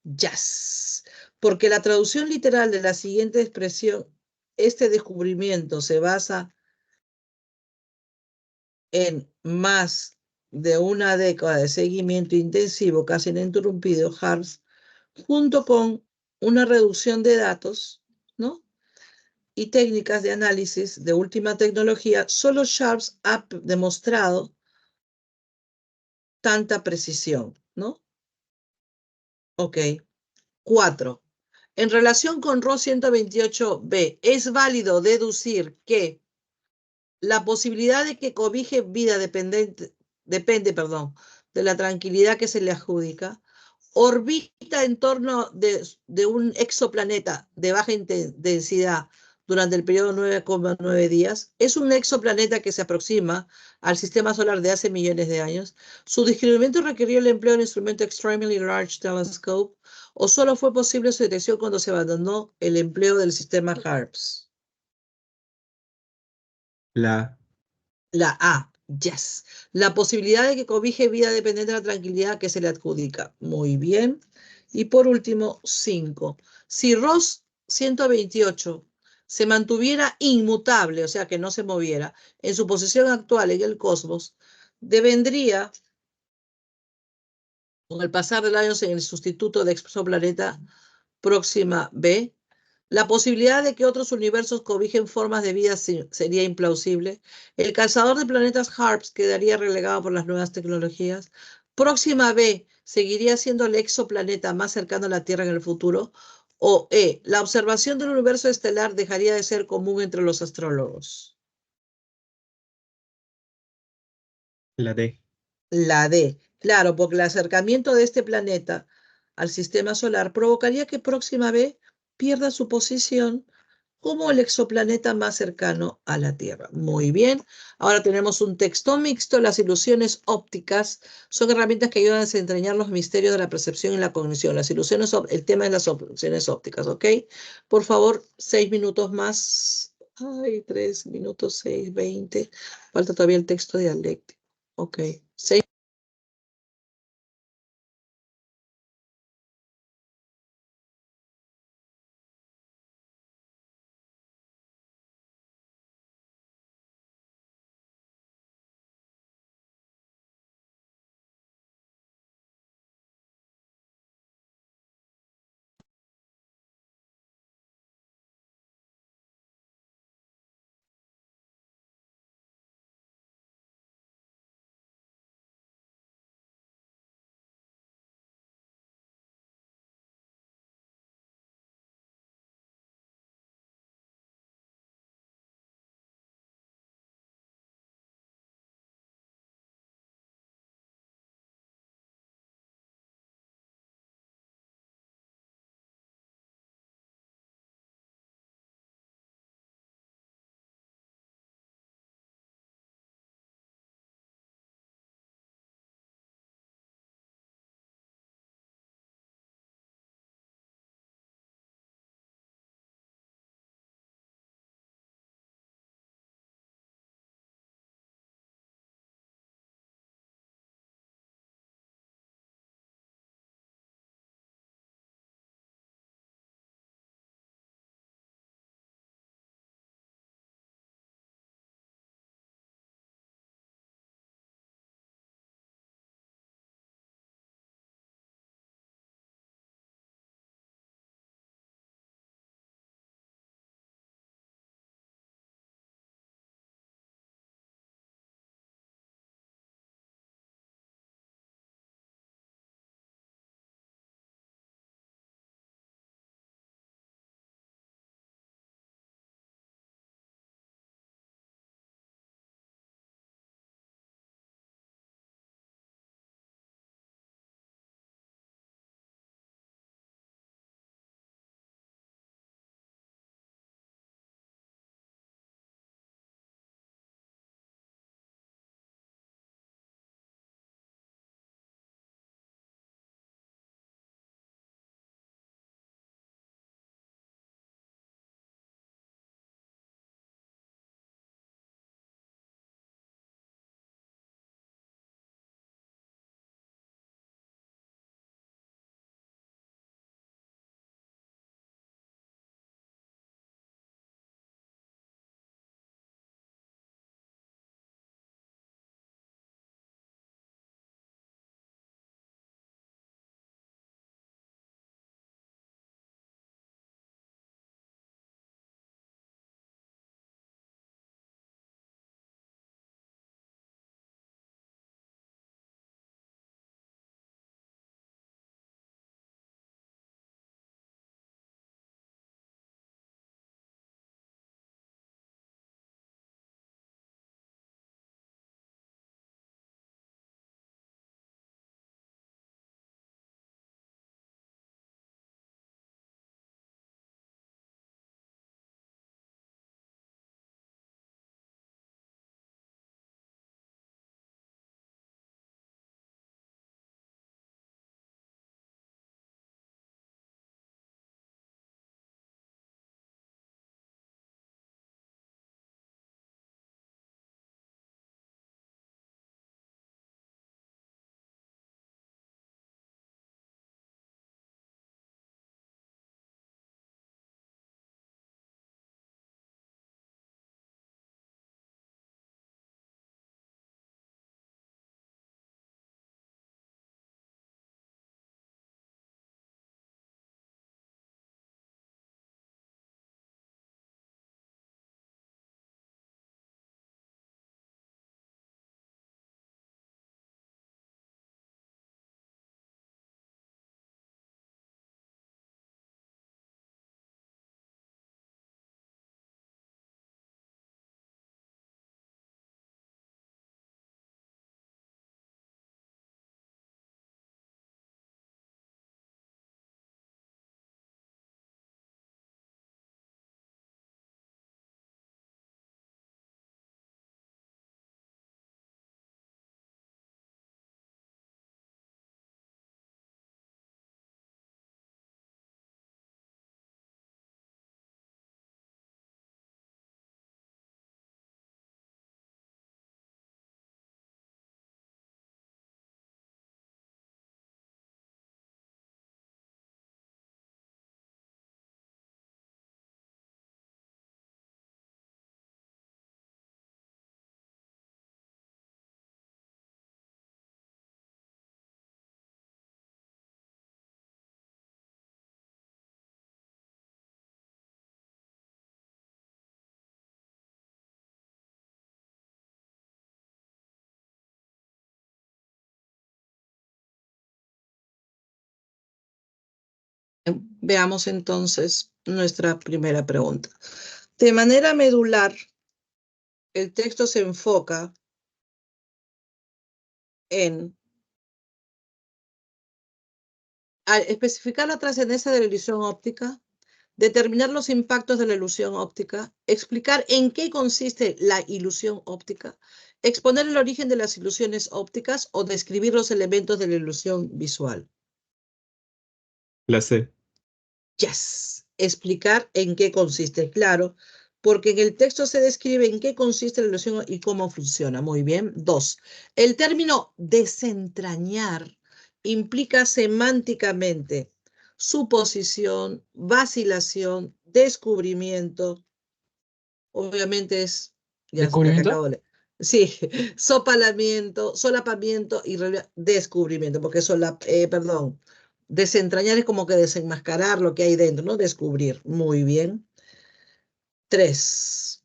yes. Porque la traducción literal de la siguiente expresión, este descubrimiento se basa en más de una década de seguimiento intensivo, casi ininterrumpido, HARPS, junto con una reducción de datos, ¿no? Y técnicas de análisis de última tecnología, solo Sharps ha demostrado tanta precisión, ¿no? Ok. 4. En relación con RO 128b, es válido deducir que la posibilidad de que cobije vida depende, de la tranquilidad que se le adjudica. Orbita en torno de un exoplaneta de baja densidad durante el periodo 9,9 días. Es un exoplaneta que se aproxima al sistema solar de hace millones de años. Su descubrimiento requirió el empleo del instrumento Extremely Large Telescope o solo fue posible su detección cuando se abandonó el empleo del sistema HARPS. La La A, yes. La posibilidad de que cobije vida depende de la tranquilidad que se le adjudica. Muy bien. Y por último, 5. Si Ross 128 se mantuviera inmutable, o sea, que no se moviera, en su posición actual en el cosmos, devendría, con el pasar de los años en el sustituto de exoplaneta Próxima B, la posibilidad de que otros universos cobijen formas de vida sería implausible. El cazador de planetas HARPS quedaría relegado por las nuevas tecnologías. Próxima B seguiría siendo el exoplaneta más cercano a la Tierra en el futuro. O E, la observación del universo estelar dejaría de ser común entre los astrólogos. La D. La D, claro, porque el acercamiento de este planeta al sistema solar provocaría que Próxima B pierda su posición como el exoplaneta más cercano a la Tierra. Muy bien, ahora tenemos un texto mixto. Las ilusiones ópticas son herramientas que ayudan a desentrañar los misterios de la percepción y la cognición. Las ilusiones, el tema es las ilusiones ópticas, ¿ok? Por favor, 6 minutos más. Ay, 3 minutos, 6, 20. Falta todavía el texto dialéctico. Ok, 6. Veamos entonces nuestra primera pregunta. De manera medular, el texto se enfoca en especificar la trascendencia de la ilusión óptica, determinar los impactos de la ilusión óptica, explicar en qué consiste la ilusión óptica, exponer el origen de las ilusiones ópticas o describir los elementos de la ilusión visual. La C. Yes. Explicar en qué consiste, claro, porque en el texto se describe en qué consiste la ilusión y cómo funciona. Muy bien. 2. El término desentrañar implica semánticamente suposición, vacilación, descubrimiento. Obviamente es, ya la que acabo ¿Descubrimiento? de leer. Sí, solapamiento y descubrimiento, porque perdón, desentrañar es como que desenmascarar lo que hay dentro, ¿no? Descubrir. Muy bien. 3.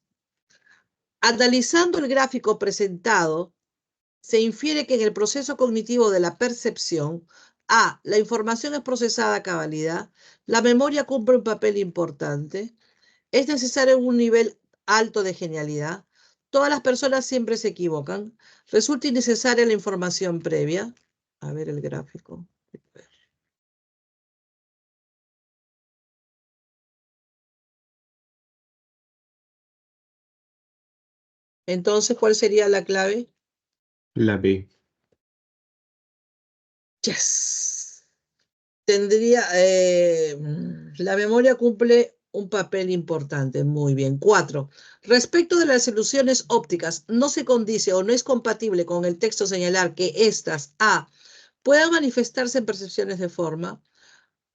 Analizando el gráfico presentado, se infiere que en el proceso cognitivo de la percepción, A, la información es procesada a cabalidad, la memoria cumple un papel importante, es necesario un nivel alto de genialidad, todas las personas siempre se equivocan, resulta innecesaria la información previa. A ver el gráfico. Entonces, ¿cuál sería la clave? La B. Yes. La memoria cumple un papel importante. Muy bien. 4. Respecto de las ilusiones ópticas, no se condice o no es compatible con el texto señalar que estas, A, puedan manifestarse en percepciones de forma,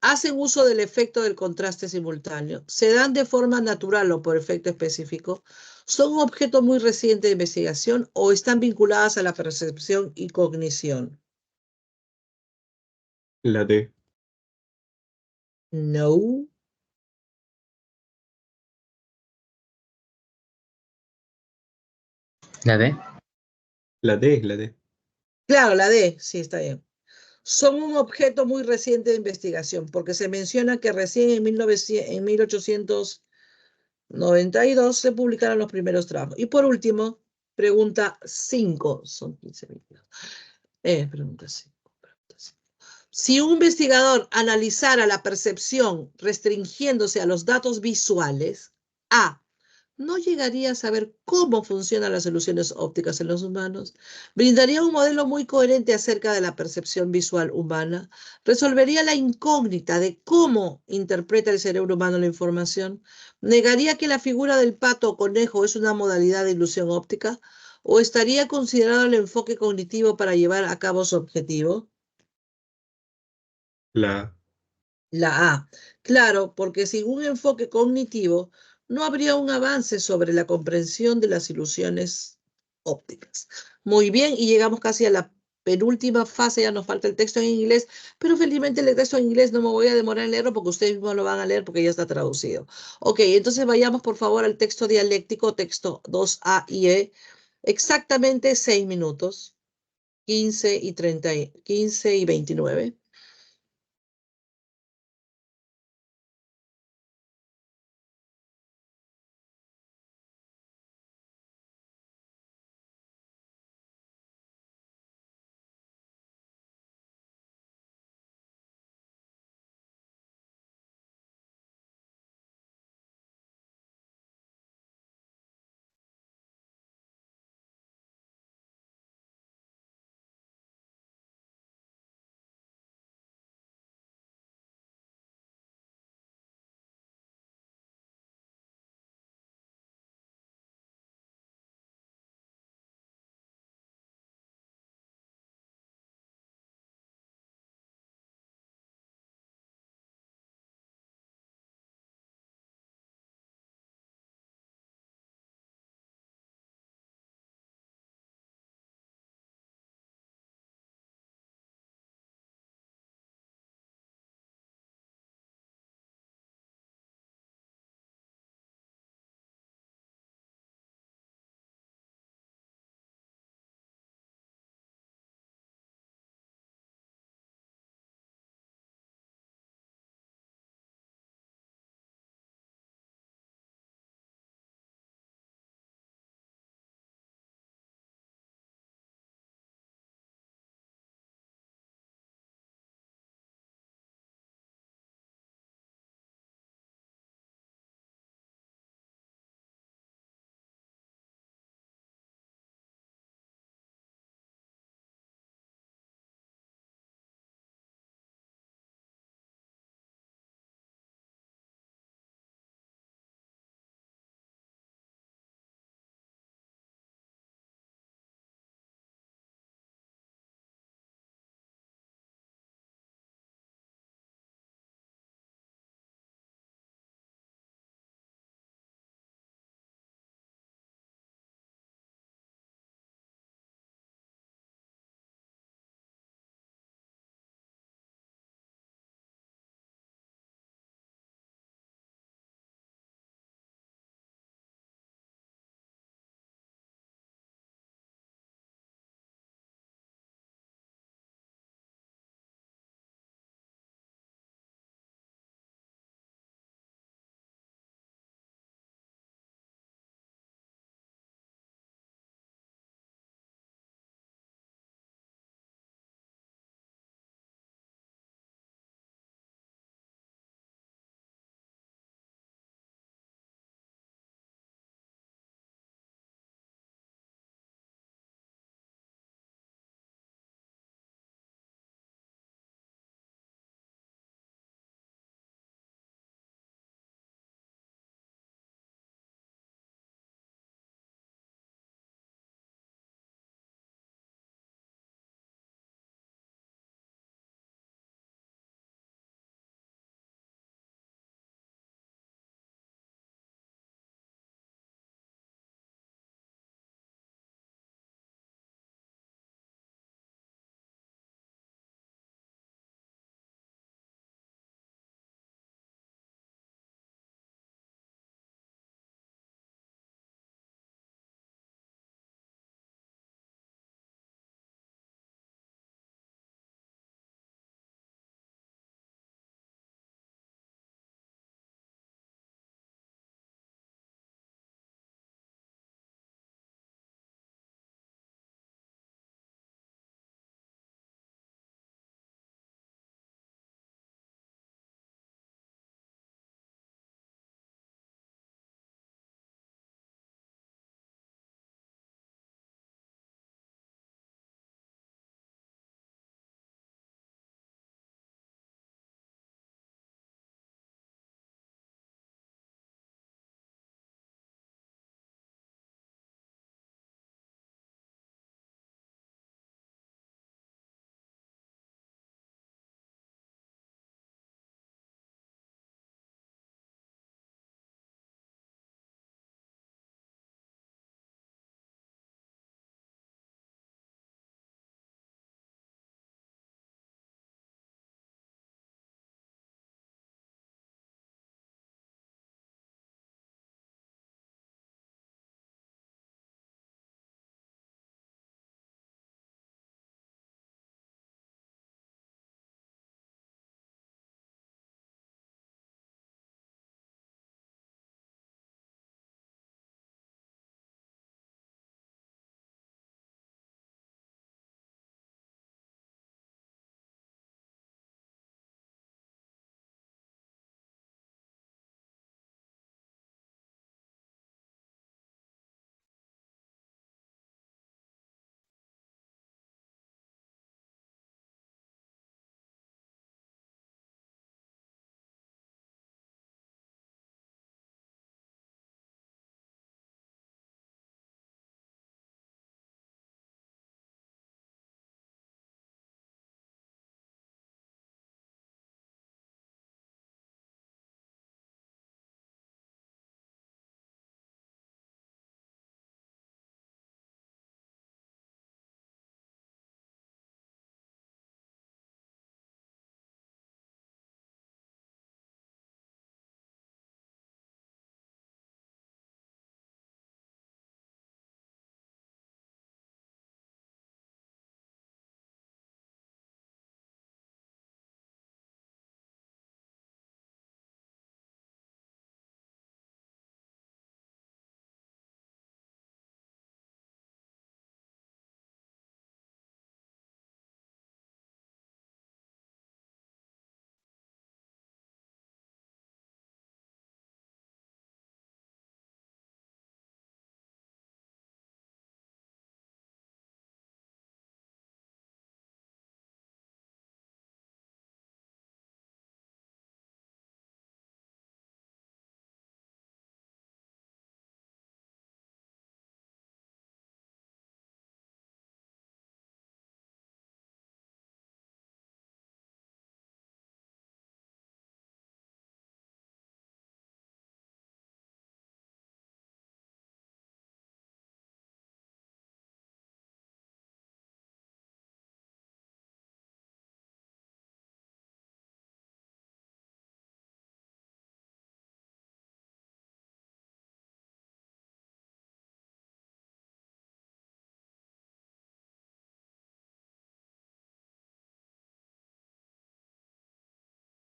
hacen uso del efecto del contraste simultáneo, se dan de forma natural o por efecto específico, son un objeto muy reciente de investigación o están vinculadas a la percepción y cognición. La D. No. La B. La D. La D. Claro, la D, sí, está bien. Son un objeto muy reciente de investigación, porque se menciona que recién en 1892 se publicaron los primeros trabajos. Y por último, pregunta 5. Son 15 minutos. Pregunta 5. Si un investigador analizara la percepción restringiéndose a los datos visuales, A, no llegaría a saber cómo funcionan las soluciones ópticas en los humanos, brindaría un modelo muy coherente acerca de la percepción visual humana, resolvería la incógnita de cómo interpreta el cerebro humano la información, negaría que la figura del pato o conejo es una modalidad de ilusión óptica, o estaría considerado el enfoque cognitivo para llevar a cabo su objetivo. La La A. Claro, porque sin un enfoque cognitivo no habría un avance sobre la comprensión de las ilusiones ópticas. Muy bien, y llegamos casi a la penúltima fase, ya nos falta el texto en inglés, pero felizmente el texto en inglés no me voy a demorar en leerlo porque ustedes mismos lo van a leer porque ya está traducido. Ok, entonces vayamos por favor al texto dialéctico, texto 2A y E, exactamente 6 minutos, 15 y 29.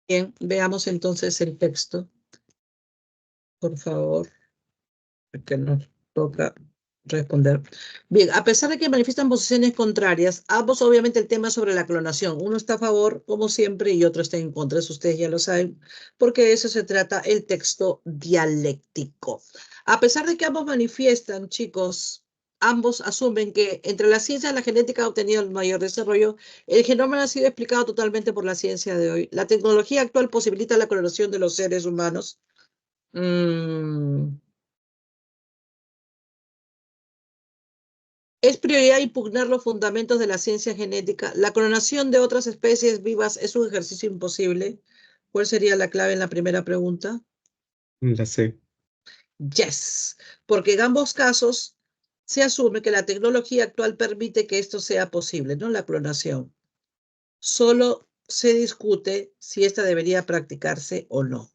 Bien, veamos entonces el texto, por favor, que nos toca responder. Bien, a pesar de que manifiestan posiciones contrarias, ambos obviamente el tema sobre la clonación. Uno está a favor, como siempre, y otro está en contra. Eso ustedes ya lo saben, porque de eso se trata el texto dialéctico. A pesar de que ambos manifiestan, chicos, ambos asumen que entre la ciencia y la genética ha obtenido el mayor desarrollo, el genoma ha sido explicado totalmente por la ciencia de hoy. La tecnología actual posibilita la clonación de los seres humanos. Es prioridad impugnar los fundamentos de la ciencia genética. La clonación de otras especies vivas es un ejercicio imposible. ¿Cuál sería la clave en la primera pregunta? La C. Yes, porque en ambos casos se asume que la tecnología actual permite que esto sea posible, no la clonación. Solo se discute si esta debería practicarse o no.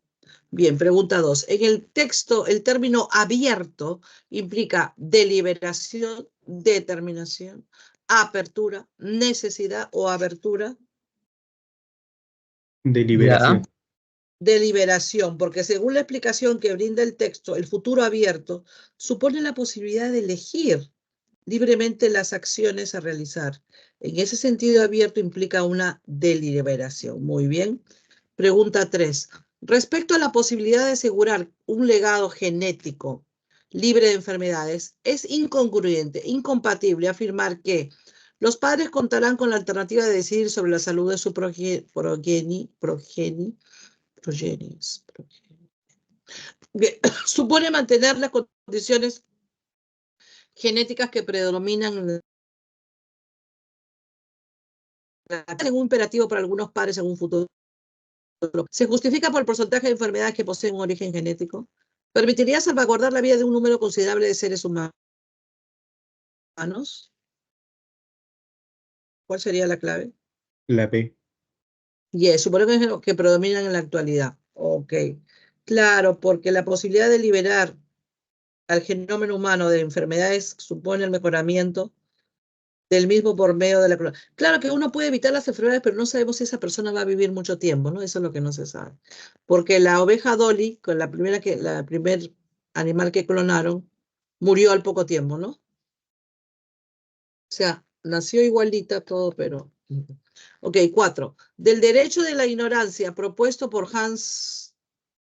Bien, pregunta 2. En el texto, el término abierto implica deliberación, determinación, apertura, necesidad o abertura. Deliberación. Deliberación, porque según la explicación que brinda el texto, el futuro abierto supone la posibilidad de elegir libremente las acciones a realizar. En ese sentido, abierto implica una deliberación. Muy bien. Pregunta 3. Respecto a la posibilidad de asegurar un legado genético libre de enfermedades, es incongruente, incompatible afirmar que los padres contarán con la alternativa de decidir sobre la salud de su Bien, supone mantener las condiciones genéticas que predominan en un imperativo para algunos padres en un futuro. ¿Se justifica por el porcentaje de enfermedades que poseen un origen genético? ¿Permitiría salvaguardar la vida de un número considerable de seres humanos? ¿Cuál sería la clave? La B. Yes, supone que predominan en la actualidad. Ok. Claro, porque la posibilidad de liberar al genoma humano de enfermedades supone el mejoramiento del mismo por medio de la clonación. Claro que uno puede evitar las enfermedades, pero no sabemos si esa persona va a vivir mucho tiempo, ¿no? Eso es lo que no se sabe. Porque la oveja Dolly, con la primer animal que clonaron, murió al poco tiempo, ¿no? O sea, nació igualita todo, pero... Ok, 4. Del derecho de la ignorancia propuesto por Hans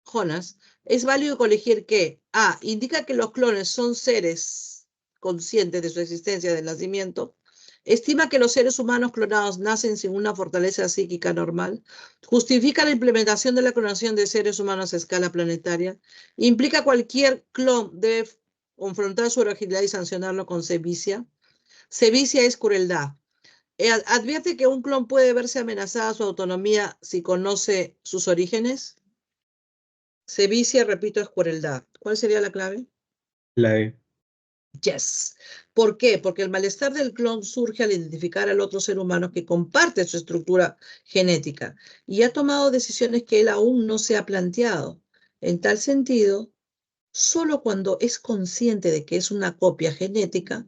Jonas, es válido colegir que A. Indica que los clones son seres conscientes de su existencia de nacimiento. Estima que los seres humanos clonados nacen sin una fortaleza psíquica normal. Justifica la implementación de la clonación de seres humanos a escala planetaria. Implica cualquier clon debe confrontar su originalidad y sancionarlo con sevicia. Sevicia es crueldad. Advierte que un clon puede verse amenazada su autonomía si conoce sus orígenes. Sevicia, repito, es crueldad. ¿Cuál sería la clave? La D. Yes. ¿Por qué? Porque el malestar del clon surge al identificar al otro ser humano que comparte su estructura genética y ha tomado decisiones que él aún no se ha planteado. En tal sentido, solo cuando es consciente de que es una copia genética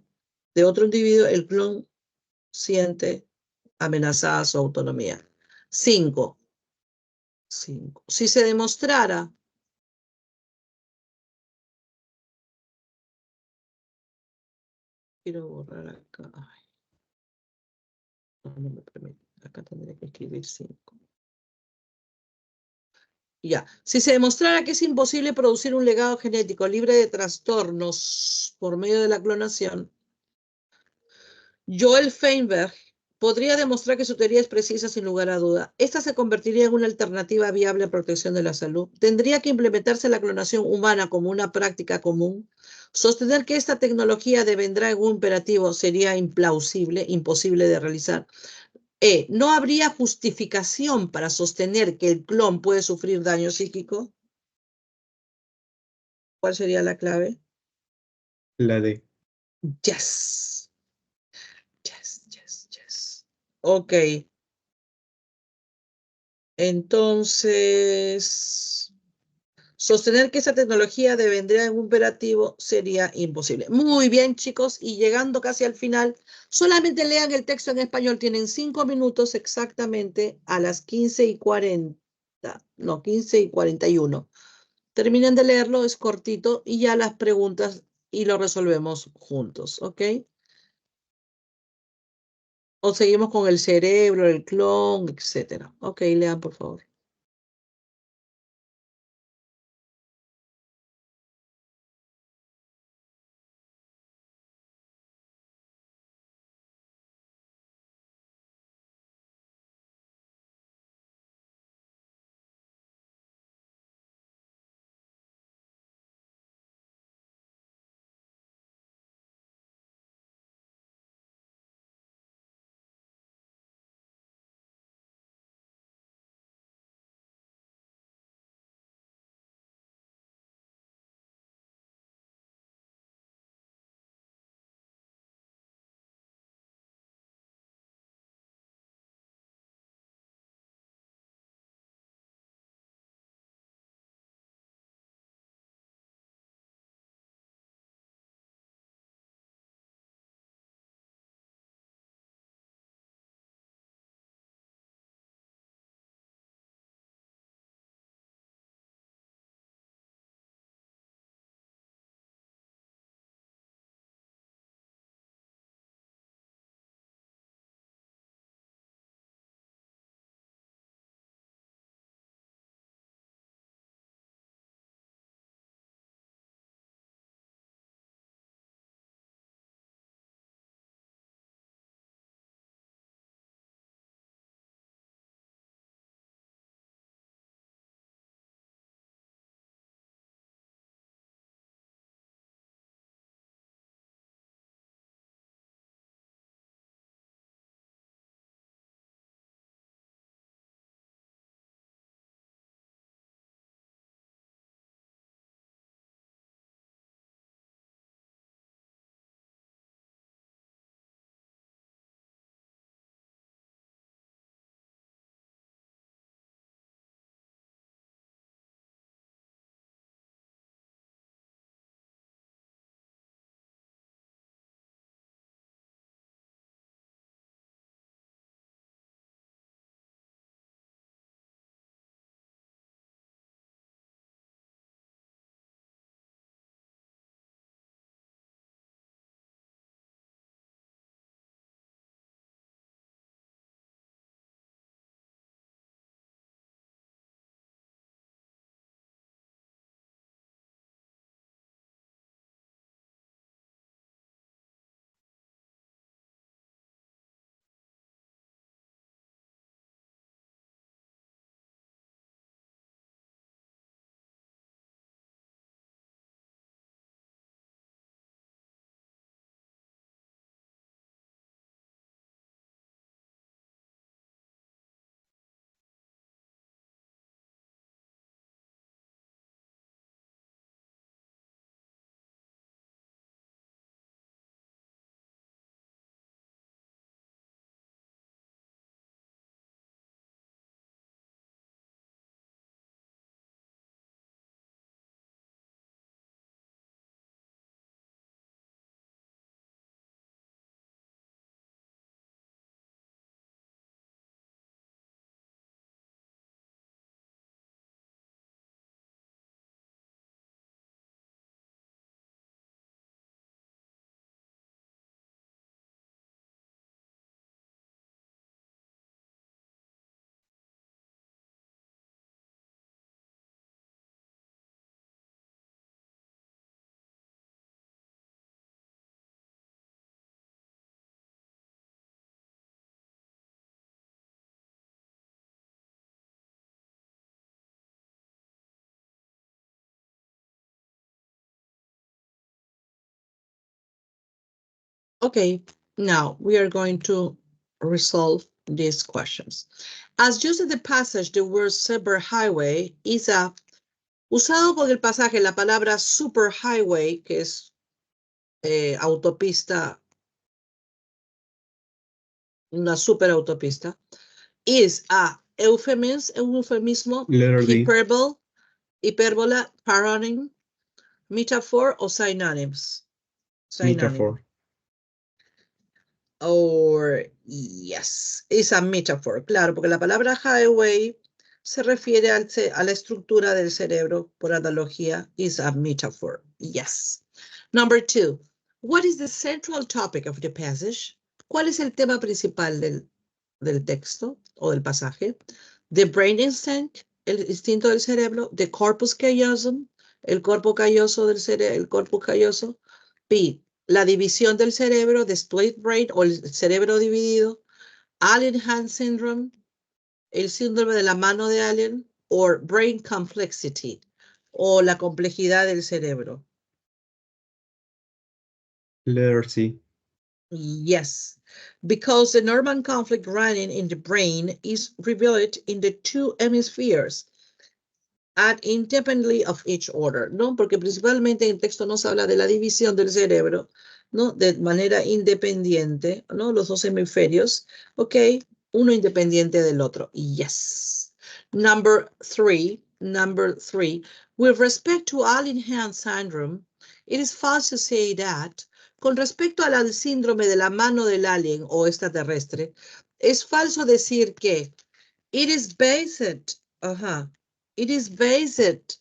de otro individuo, el clon siente amenazada su autonomía. 5. Si se demostrara quiero borrar acá. Ay, no me permite. Acá tendría que escribir 5. Ya. Si se demostrara que es imposible producir un legado genético libre de trastornos por medio de la clonación, Joel Feinberg podría demostrar que su teoría es precisa sin lugar a duda. Esta se convertiría en una alternativa viable a protección de la salud. Tendría que implementarse la clonación humana como una práctica común. Sostener que esta tecnología devendrá en un imperativo sería implausible, imposible de realizar. ¿No habría justificación para sostener que el clon puede sufrir daño psíquico? ¿Cuál sería la clave? La D. Yes. Yes, yes, yes. Ok. Entonces, sostener que esa tecnología devendría en un imperativo sería imposible. Muy bien, chicos, y llegando casi al final, solamente lean el texto en español. Tienen 5 minutos exactamente a las 15:40. no, 15 y 41. Terminen de leerlo, es cortito, y ya las preguntas y lo resolvemos juntos, ¿ok? O seguimos con el cerebro, el clon, etcétera. Ok, lean, por favor. Okay, now we are going to resolve these questions. As used in the passage, the word superhighway is a usado con el pasaje la palabra superhighway, que es autopista, una superautopista, is a eufemismo, Letter D. hipérbola, paronym, metaphor o synonyms. Metaphor. Or yes, it's a metaphor, claro, porque la palabra highway se refiere a la estructura del cerebro por analogía, is a metaphor. Yes. Number 2. What is the central topic of the passage? ¿Cuál es el tema principal del texto o del pasaje? The brain instinct, el instinto del cerebro. The corpus callosum, el corpus calloso del cerebro, el corpus calloso. B, la división del cerebro, the split brain o el cerebro dividido. Alien hand syndrome, el síndrome de la mano de Allen, or brain complexity, o la complejidad del cerebro. Letter C. Yes, because the normal conflict running in the brain is revealed in the two hemispheres and independently of each other, ¿no? Porque principalmente en el texto nos habla de la división del cerebro, ¿no? De manera independiente, ¿no? Los dos hemisferios, ¿ok? Uno independiente del otro. Yes. Number three, with respect to Allen-Hand syndrome, it is false to say that, con respecto al síndrome de la mano del alien o extraterrestre, es falso decir que it is based, it is based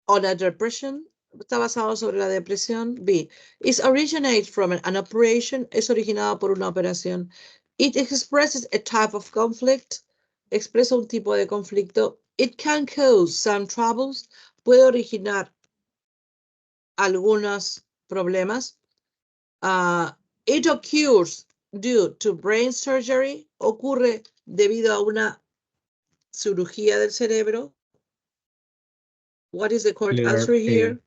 on a depression, está basado sobre la depresión. B, is originated from an operation, es originado por una operación. It expresses a type of conflict, expresa un tipo de conflicto. It can cause some troubles, puede originar algunos problemas. It occurs due to brain surgery, ocurre debido a una cirugía del cerebro. What is the correct Letter answer here? A.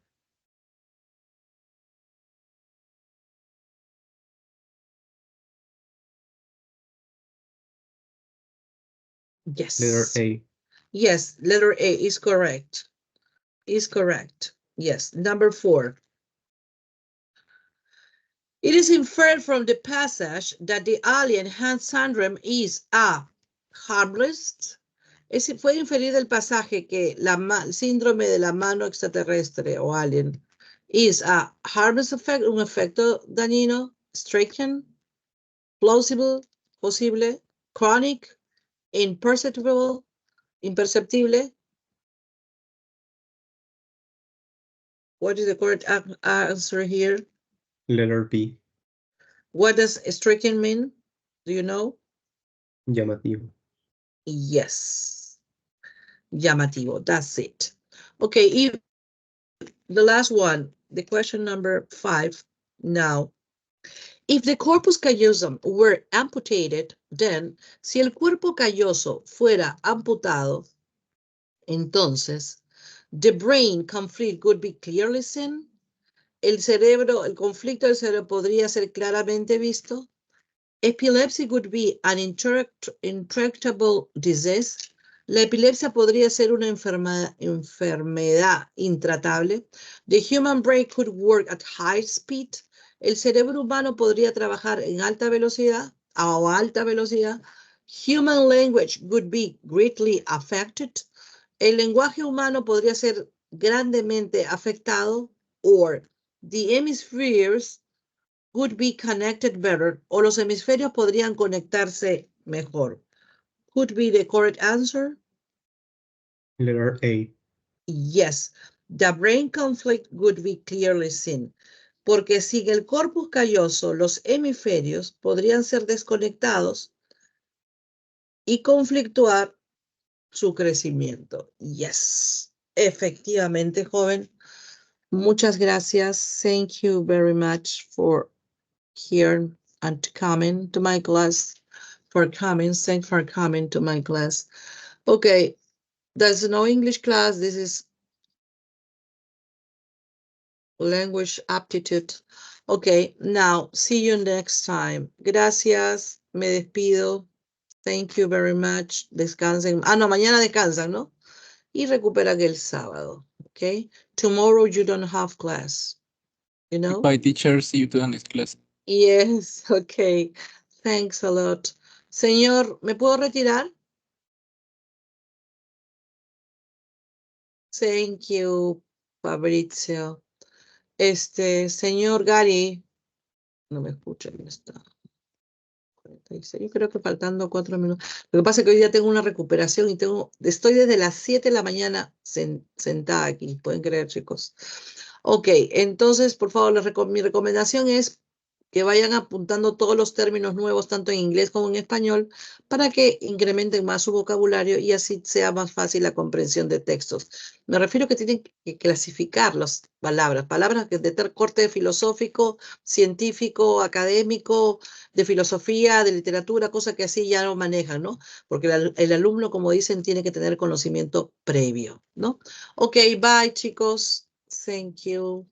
Yes. Letter A. Yes, letter A is correct. Is correct. Yes. Number 4. It is inferred from the passage that the Allen-Hand syndrome is a harmless. Fue inferido del pasaje que el síndrome de la mano extraterrestre o alien is a harmless effect, un efecto dañino, striking, plausible, posible, chronic, imperceptible, imperceptible. What is the correct answer here? Letter B. What does striking mean? Do you know? Llamativo. Yes. Llamativo. That's it. Okay. The last one, the question number 5 now. If the corpus callosum were amputated, then, si el cuerpo calloso fuera amputado, entonces, the brain conflict would be clearly seen. El conflicto del cerebro podría ser claramente visto. Epilepsy would be an intractable disease. La epilepsia podría ser una enfermedad intratable. The human brain could work at high speed. El cerebro humano podría trabajar en alta velocidad o alta velocidad. Human language would be greatly affected. El lenguaje humano podría ser grandemente afectado. Or the hemispheres would be connected better, o los hemisferios podrían conectarse mejor. Could be the correct answer? Letter A. Yes, the brain conflict would be clearly seen. Porque sin el corpus calloso, los hemisferios podrían ser desconectados y conflictuar su crecimiento. Yes, efectivamente, joven. Muchas gracias. Thank you very much for here and coming to my class, thanks for coming to my class. Okay, there's no English class. This is language aptitude. Okay, now see you next time. Gracias, me despido. Thank you very much. Descansen. No, mañana descansan, ¿no? Y recuperan el sábado. Okay, tomorrow you don't have class. You know? Bye, teacher. See you to the next class. Yes, okay. Thanks a lot. Señor, ¿me puedo retirar? Thank you, Fabrizio. Señor Gary, no me escucha, ¿dónde está? 46. Yo creo que faltando 4 minutos. Lo que pasa es que hoy día tengo una recuperación y estoy desde las 7 de la mañana sentada aquí. ¿Pueden creer, chicos? Ok, entonces, por favor, mi recomendación es que vayan apuntando todos los términos nuevos, tanto en inglés como en español, para que incrementen más su vocabulario y así sea más fácil la comprensión de textos. Me refiero a que tienen que clasificar las palabras que de corte filosófico, científico, académico, de filosofía, de literatura, cosa que así ya no manejan, ¿no? Porque el alumno, como dicen, tiene que tener conocimiento previo, ¿no? Ok, bye, chicos. Thank you.